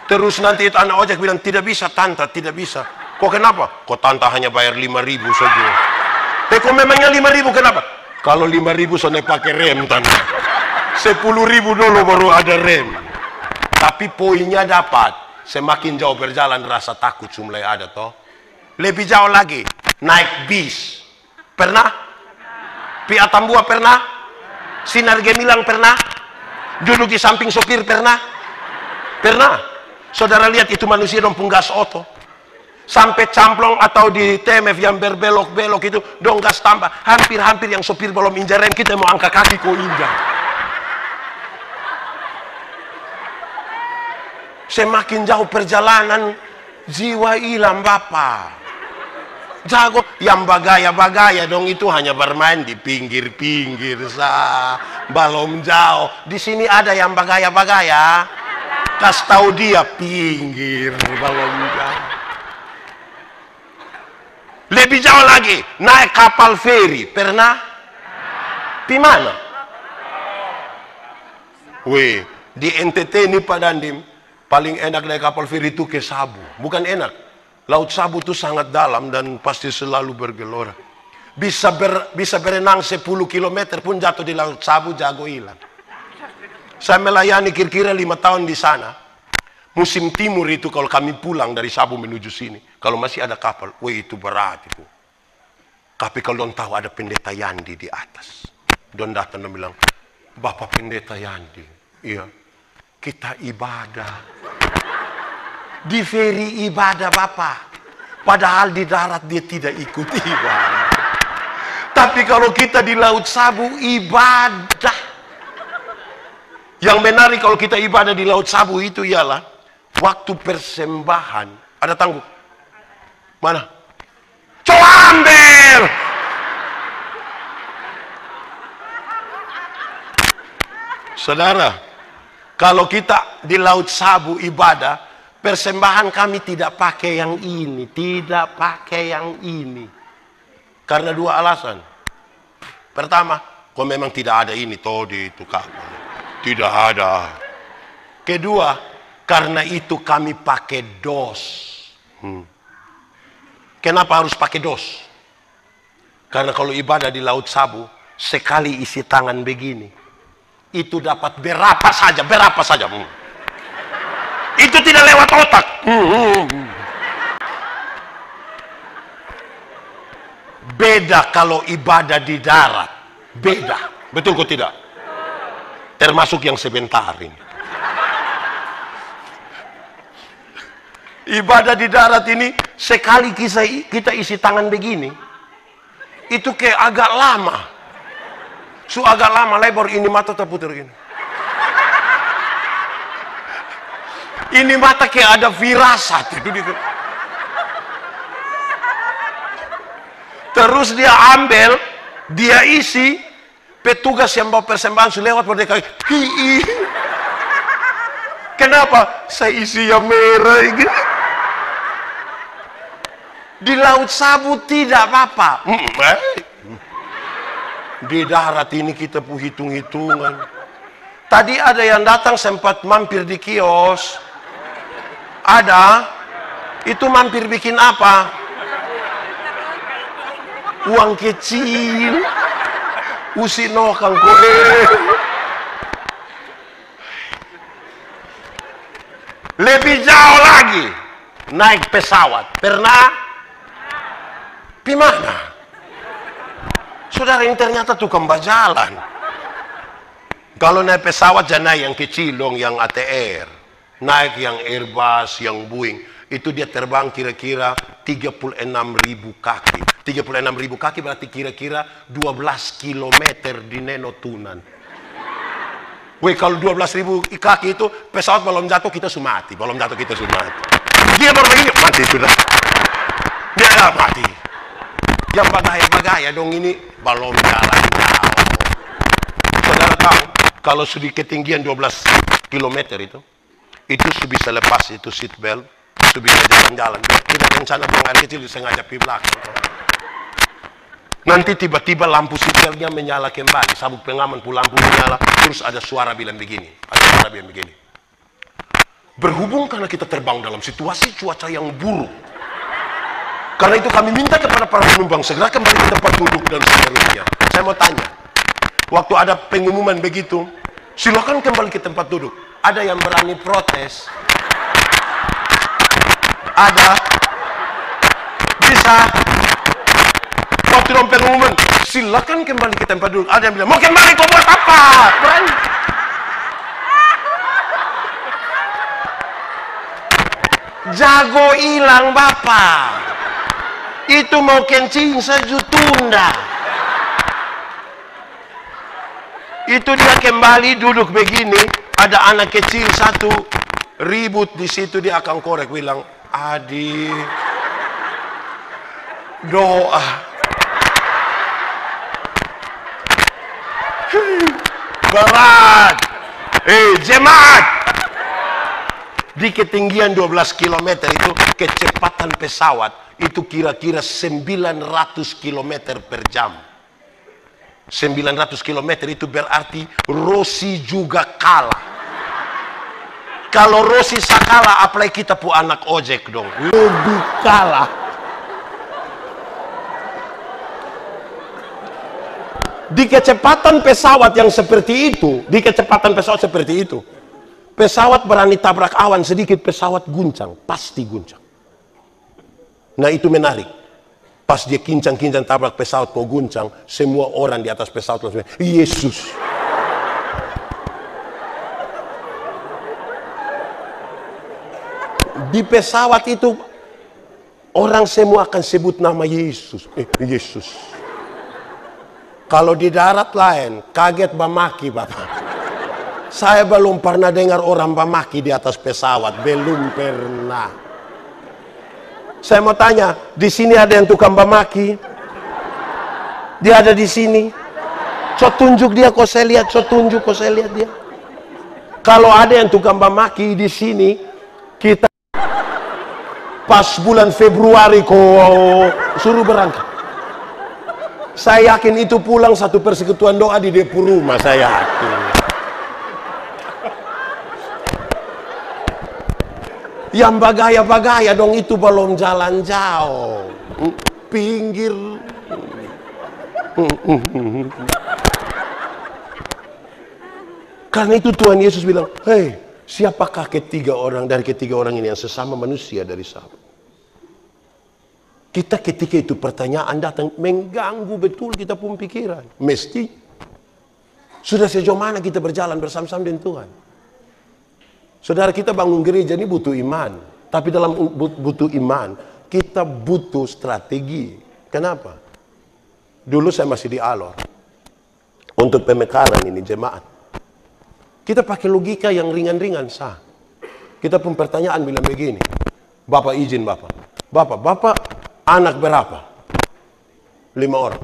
Speaker 1: terus nanti itu anak ojek bilang, tidak bisa tante, tidak bisa. Kok kenapa? Kok tante hanya bayar 5.000 saja. Kok memangnya 5.000 kenapa? Kalau 5.000 soalnya pakai rem tante. 10.000 dulu baru ada rem. Tapi poinnya dapat. Semakin jauh berjalan rasa takut mulai ada toh. Lebih jauh lagi naik bis. Pernah? Pi Atambua pernah? Sinar Gemilang pernah? Duduk di samping sopir pernah? Pernah? Saudara lihat itu manusia dong punggas oto. Sampai camplong atau di TMF yang berbelok-belok itu dong gas tambah. Hampir-hampir yang sopir belum injak rem, kita mau angkat kaki kok injak. Semakin jauh perjalanan, jiwa hilang Bapak. Jago yang bagaya-bagaya dong itu hanya bermain di pinggir-pinggir belum jauh. Di sini ada yang bagaya-bagaya. Kasih tahu dia pinggir belum jauh. Lebih jauh lagi naik kapal feri. Pernah? Di mana? Weh, di NTT ini Pak Dandim paling enak naik kapal feri itu ke Sabu. Bukan enak. Laut Sabu itu sangat dalam dan pasti selalu bergelora. Bisa berenang 10 km pun jatuh di Laut Sabu, jago hilang. Saya melayani kira-kira 5 tahun di sana. Musim timur itu kalau kami pulang dari Sabu menuju sini. Kalau masih ada kapal, wih itu berat itu. Tapi kalau don tahu ada pendeta Yandi di atas. Don datang dan bilang, Bapak pendeta Yandi. Iya, kita ibadah. Di feri ibadah Bapak. Padahal di darat dia tidak ikut ibadah. Tapi kalau kita di Laut Sabu ibadah. Yang menarik kalau kita ibadah di Laut Sabu itu ialah waktu persembahan. Ada tangguh? Mana? Coba ambil! Saudara, kalau kita di Laut Sabu ibadah, persembahan kami tidak pakai yang ini, tidak pakai yang ini. Karena 2 alasan. Pertama, kok memang tidak ada ini toh di itu kapal. Tidak ada. Kedua, karena itu kami pakai dos. Kenapa harus pakai dos? Karena kalau ibadah di Laut Sabu, sekali isi tangan begini, itu dapat berapa saja. Itu tidak lewat otak. Beda kalau ibadah di darat. Beda. Betul kok tidak? Termasuk yang sebentar ini. Ibadah di darat ini, sekali kita isi tangan begini, itu kayak agak lama. Agak lama, lebar ini mata terputar ini. Ini mata kayak ada firasat itu. Terus dia ambil, dia isi, petugas yang bawa persembahan sudah lewat mereka. Kenapa? Saya isi yang merah. Di Laut Sabu tidak apa-apa. Di darat ini kita hitung-hitungan. Tadi ada yang datang sempat mampir di kios. Ada. Itu mampir bikin apa? Uang kecil. Usino kang koe. Lebih jauh lagi. Naik pesawat. Pernah? Gimana? Saudara, ini ternyata tukang bajalan. Kalau naik pesawat jangan naik yang kecil dong, yang ATR. Naik yang Airbus, yang Boeing. Itu dia terbang kira-kira 36.000 kaki. 36.000 kaki berarti kira-kira 12 kilometer di Nenotunan. Weh, kalau 12.000 kaki itu pesawat belum jatuh kita sudah mati. Belum jatuh kita sudah mati. Dia baru begini, mati sudah. Dia mati. Yang bagaya-bagaya dong ini belum jalan jauh. Saudara tahu, kalau sudah ketinggian 12 km itu sudah bisa lepas itu seat belt, sudah bisa jalan-jalan. Tidak rencana buang air kecil sengaja di belakang. Nanti tiba-tiba lampu seat beltnya menyala kembali, sabuk pengaman pun lampu menyala, terus ada suara bilang begini, berhubung karena kita terbang dalam situasi cuaca yang buruk, karena itu kami minta kepada para penumpang segera kembali ke tempat duduk dan seterusnya. Saya mau tanya, waktu ada pengumuman begitu, silakan kembali ke tempat duduk. Ada yang berani protes? Ada? Bisa? Waktu dalam pengumuman, silakan kembali ke tempat duduk. Ada yang bilang, mau kembali kau buat apa? Berani? Jago hilang Bapak. Itu mau kencing sejutunda. Itu dia kembali duduk begini, ada anak kecil satu ribut di situ, dia akan korek bilang, adik doa. Berat. Jemaat. Di ketinggian 12 km itu kecepatan pesawat itu kira-kira 900 km per jam. 900 km itu berarti Rossi juga kalah. Kalau Rossi kalah, apalagi kita pu anak ojek dong. Lebih kalah. Di kecepatan pesawat yang seperti itu, pesawat berani tabrak awan sedikit, pesawat guncang, pasti guncang. Nah itu menarik. Pas dia kincang-kincang tabrak pesawat kok guncang, semua orang di atas pesawat langsung, Yesus. Di pesawat itu orang semua akan sebut nama Yesus. Yesus. Kalau di darat lain, kaget bamaki Bapak. Saya belum pernah dengar orang bamaki di atas pesawat, belum pernah. Saya mau tanya, di sini ada yang tukang bamaki? Dia ada di sini. So tunjuk dia, kok saya lihat, dia. Kalau ada yang tukang bamaki di sini, kita pas bulan Februari kok suruh berangkat. Saya yakin itu pulang satu persekutuan doa di depo rumah, saya yakin. Yang bagaya-bagaya dong itu belum jalan jauh. Pinggir. Karena itu Tuhan Yesus bilang, hei, siapakah ketiga orang ini yang sesama manusia dari sahabat? Kita ketika itu pertanyaan datang mengganggu betul kita pun pikiran. Mesti. Sudah sejauh mana kita berjalan bersama-sama dengan Tuhan? Saudara, kita bangun gereja ini butuh iman. Tapi dalam butuh iman, kita butuh strategi. Kenapa? Dulu saya masih di Alor. Untuk pemekaran ini, jemaat. Kita pakai logika yang ringan-ringan sah. Kita pun pertanyaan bilang begini. Bapak izin Bapak. Bapak anak berapa? 5 orang.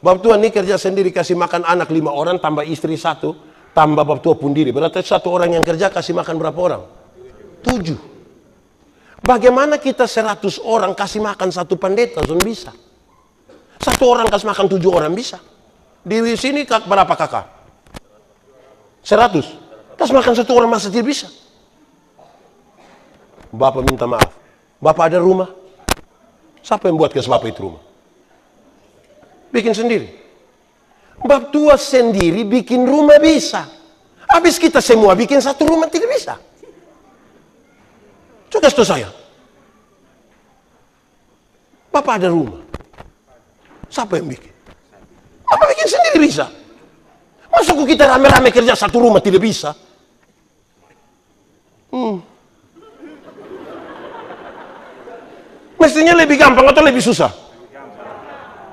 Speaker 1: Bapak Tuhan ini kerja sendiri kasih makan anak 5 orang tambah istri 1. Tambah Bapak Tua pun diri. Berarti 1 orang yang kerja kasih makan berapa orang? 7. Bagaimana kita 100 orang kasih makan 1 pendeta? Sun bisa. 1 orang kasih makan 7 orang bisa. Di sini berapa kakak? 100. Tas makan satu orang masa tidak bisa. Bapak minta maaf. Bapak ada rumah. Siapa yang buat ke Bapak itu rumah? Bikin sendiri. Bapak tua sendiri bikin rumah bisa. Habis kita semua bikin satu rumah tidak bisa. Coba kasih tahu saya. Bapak ada rumah. Siapa yang bikin? Bapak bikin sendiri bisa. Masa kita rame-rame kerja satu rumah tidak bisa? Mestinya lebih gampang atau lebih susah?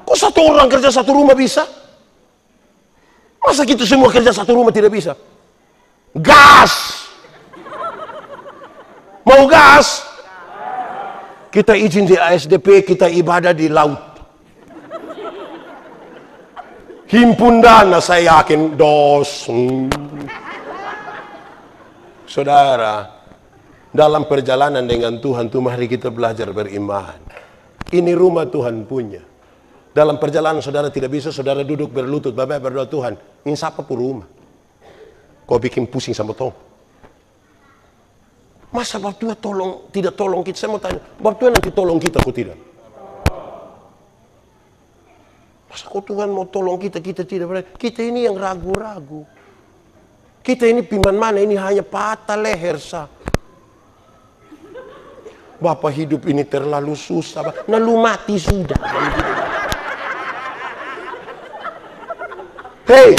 Speaker 1: Kok satu orang kerja satu rumah bisa? Masa kita semua kerja satu rumah tidak bisa? Gas! Mau gas? Kita izin di ASDP, kita ibadah di laut. Himpun dana, saya yakin dos. Saudara, dalam perjalanan dengan Tuhan, mari kita belajar beriman. Ini rumah Tuhan punya. Dalam perjalanan saudara tidak bisa, saudara duduk berlutut, Bapak berdoa, Tuhan, ini siapa pun rumah. Kau bikin pusing sama Tuhan. Masa Bapak Tua tidak tolong kita? Saya mau tanya, Bapak Tua nanti tolong kita, kok tidak? Masa kok Tuhan mau tolong kita, kita tidak berani? Kita ini yang ragu-ragu. Kita ini piman mana, ini hanya patah leher sah. Bapak hidup ini terlalu susah, nah lu mati sudah. Hei,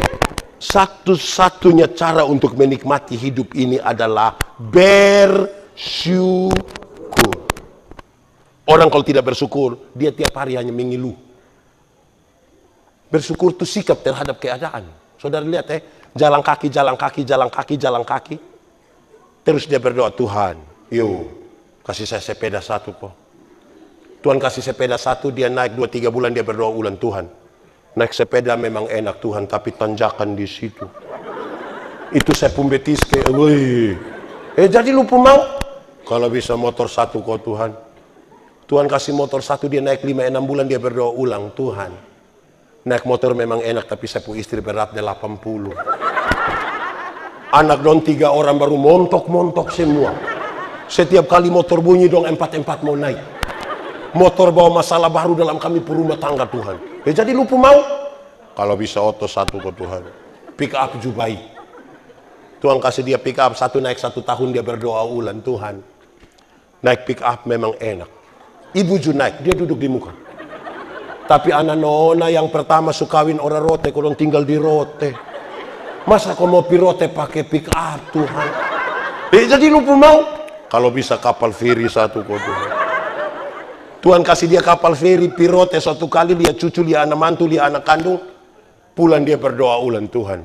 Speaker 1: satu-satunya cara untuk menikmati hidup ini adalah bersyukur. Orang kalau tidak bersyukur, dia tiap hari hanya mengeluh. Bersyukur itu sikap terhadap keadaan. Saudara lihat jalan kaki, jalan kaki, jalan kaki, jalan kaki. Terus dia berdoa, Tuhan, yuk kasih saya sepeda satu kok. Tuhan kasih sepeda satu, dia naik 2-3 bulan, dia berdoa ulang, Tuhan, naik sepeda memang enak Tuhan, tapi tanjakan di situ. Itu saya pembetis kayak, jadi lu mau? Kalau bisa motor satu kok Tuhan. Tuhan kasih motor satu, dia naik 5-6 bulan, dia berdoa ulang, Tuhan, naik motor memang enak, tapi saya punya istri beratnya 80. Anak dong 3 orang baru montok-montok semua. Setiap kali motor bunyi dong 4-4 mau naik. Motor bawa masalah baru dalam kami rumah tangga Tuhan. Jadi lu mau? Kalau bisa oto satu kok Tuhan. Pick up Jubai. Tuhan kasih dia pick up satu, naik 1 tahun, dia berdoa ulang, Tuhan, naik pick up memang enak. Ibu Ju naik, dia duduk di muka. Tapi anak nona yang pertama sukawin orang rote, kalau tinggal di rote. Masa kau mau pirote pakai pick up Tuhan? Jadi lu mau? Kalau bisa kapal feri satu kok Tuhan. Tuhan kasih dia kapal feri, pirote satu kali, dia cucu, dia anak mantu, dia anak kandung. Pulang dia berdoa ulang, Tuhan,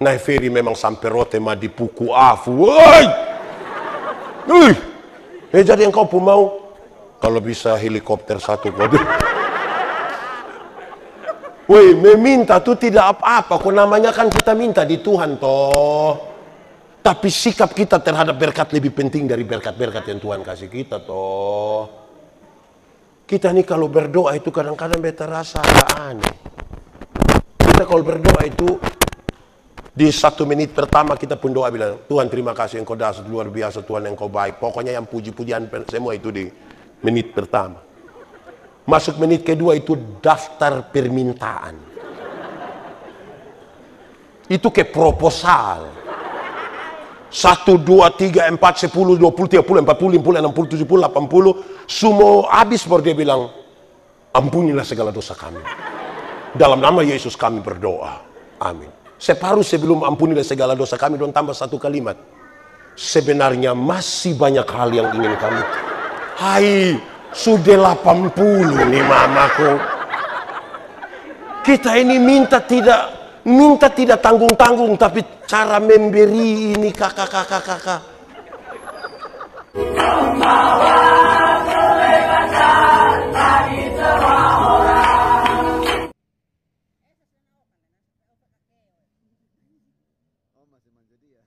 Speaker 1: naik feri memang sampai rote mah di puku afu. Jadi yang kau pun mau? Kalau bisa helikopter satu kok. Meminta tuh tidak apa-apa, kok namanya kan kita minta di Tuhan toh. Tapi sikap kita terhadap berkat lebih penting dari berkat-berkat yang Tuhan kasih kita toh. Kita nih kalau berdoa itu kadang-kadang beta rasa aneh. Kita kalau berdoa itu di 1 menit pertama kita pun doa bilang, Tuhan terima kasih engkau dahsyat luar biasa, Tuhan engkau baik. Pokoknya yang puji-pujian semua itu di menit pertama. Masuk menit kedua itu daftar permintaan. Itu ke proposal. 1, 2, 3, 4, 10, 20, 30, 40, 50, 60, 70, 80. Semua habis baru dia bilang, ampunilah segala dosa kami. Dalam nama Yesus kami berdoa. Amin. Separuh sebelum ampunilah segala dosa kami, don tambah satu kalimat. Sebenarnya masih banyak hal yang ingin kami. Hai, sudah 80 nih mamaku. Kita ini minta tidak tanggung-tanggung, tapi cara memberi ini kakak.
Speaker 2: Masih manja dia.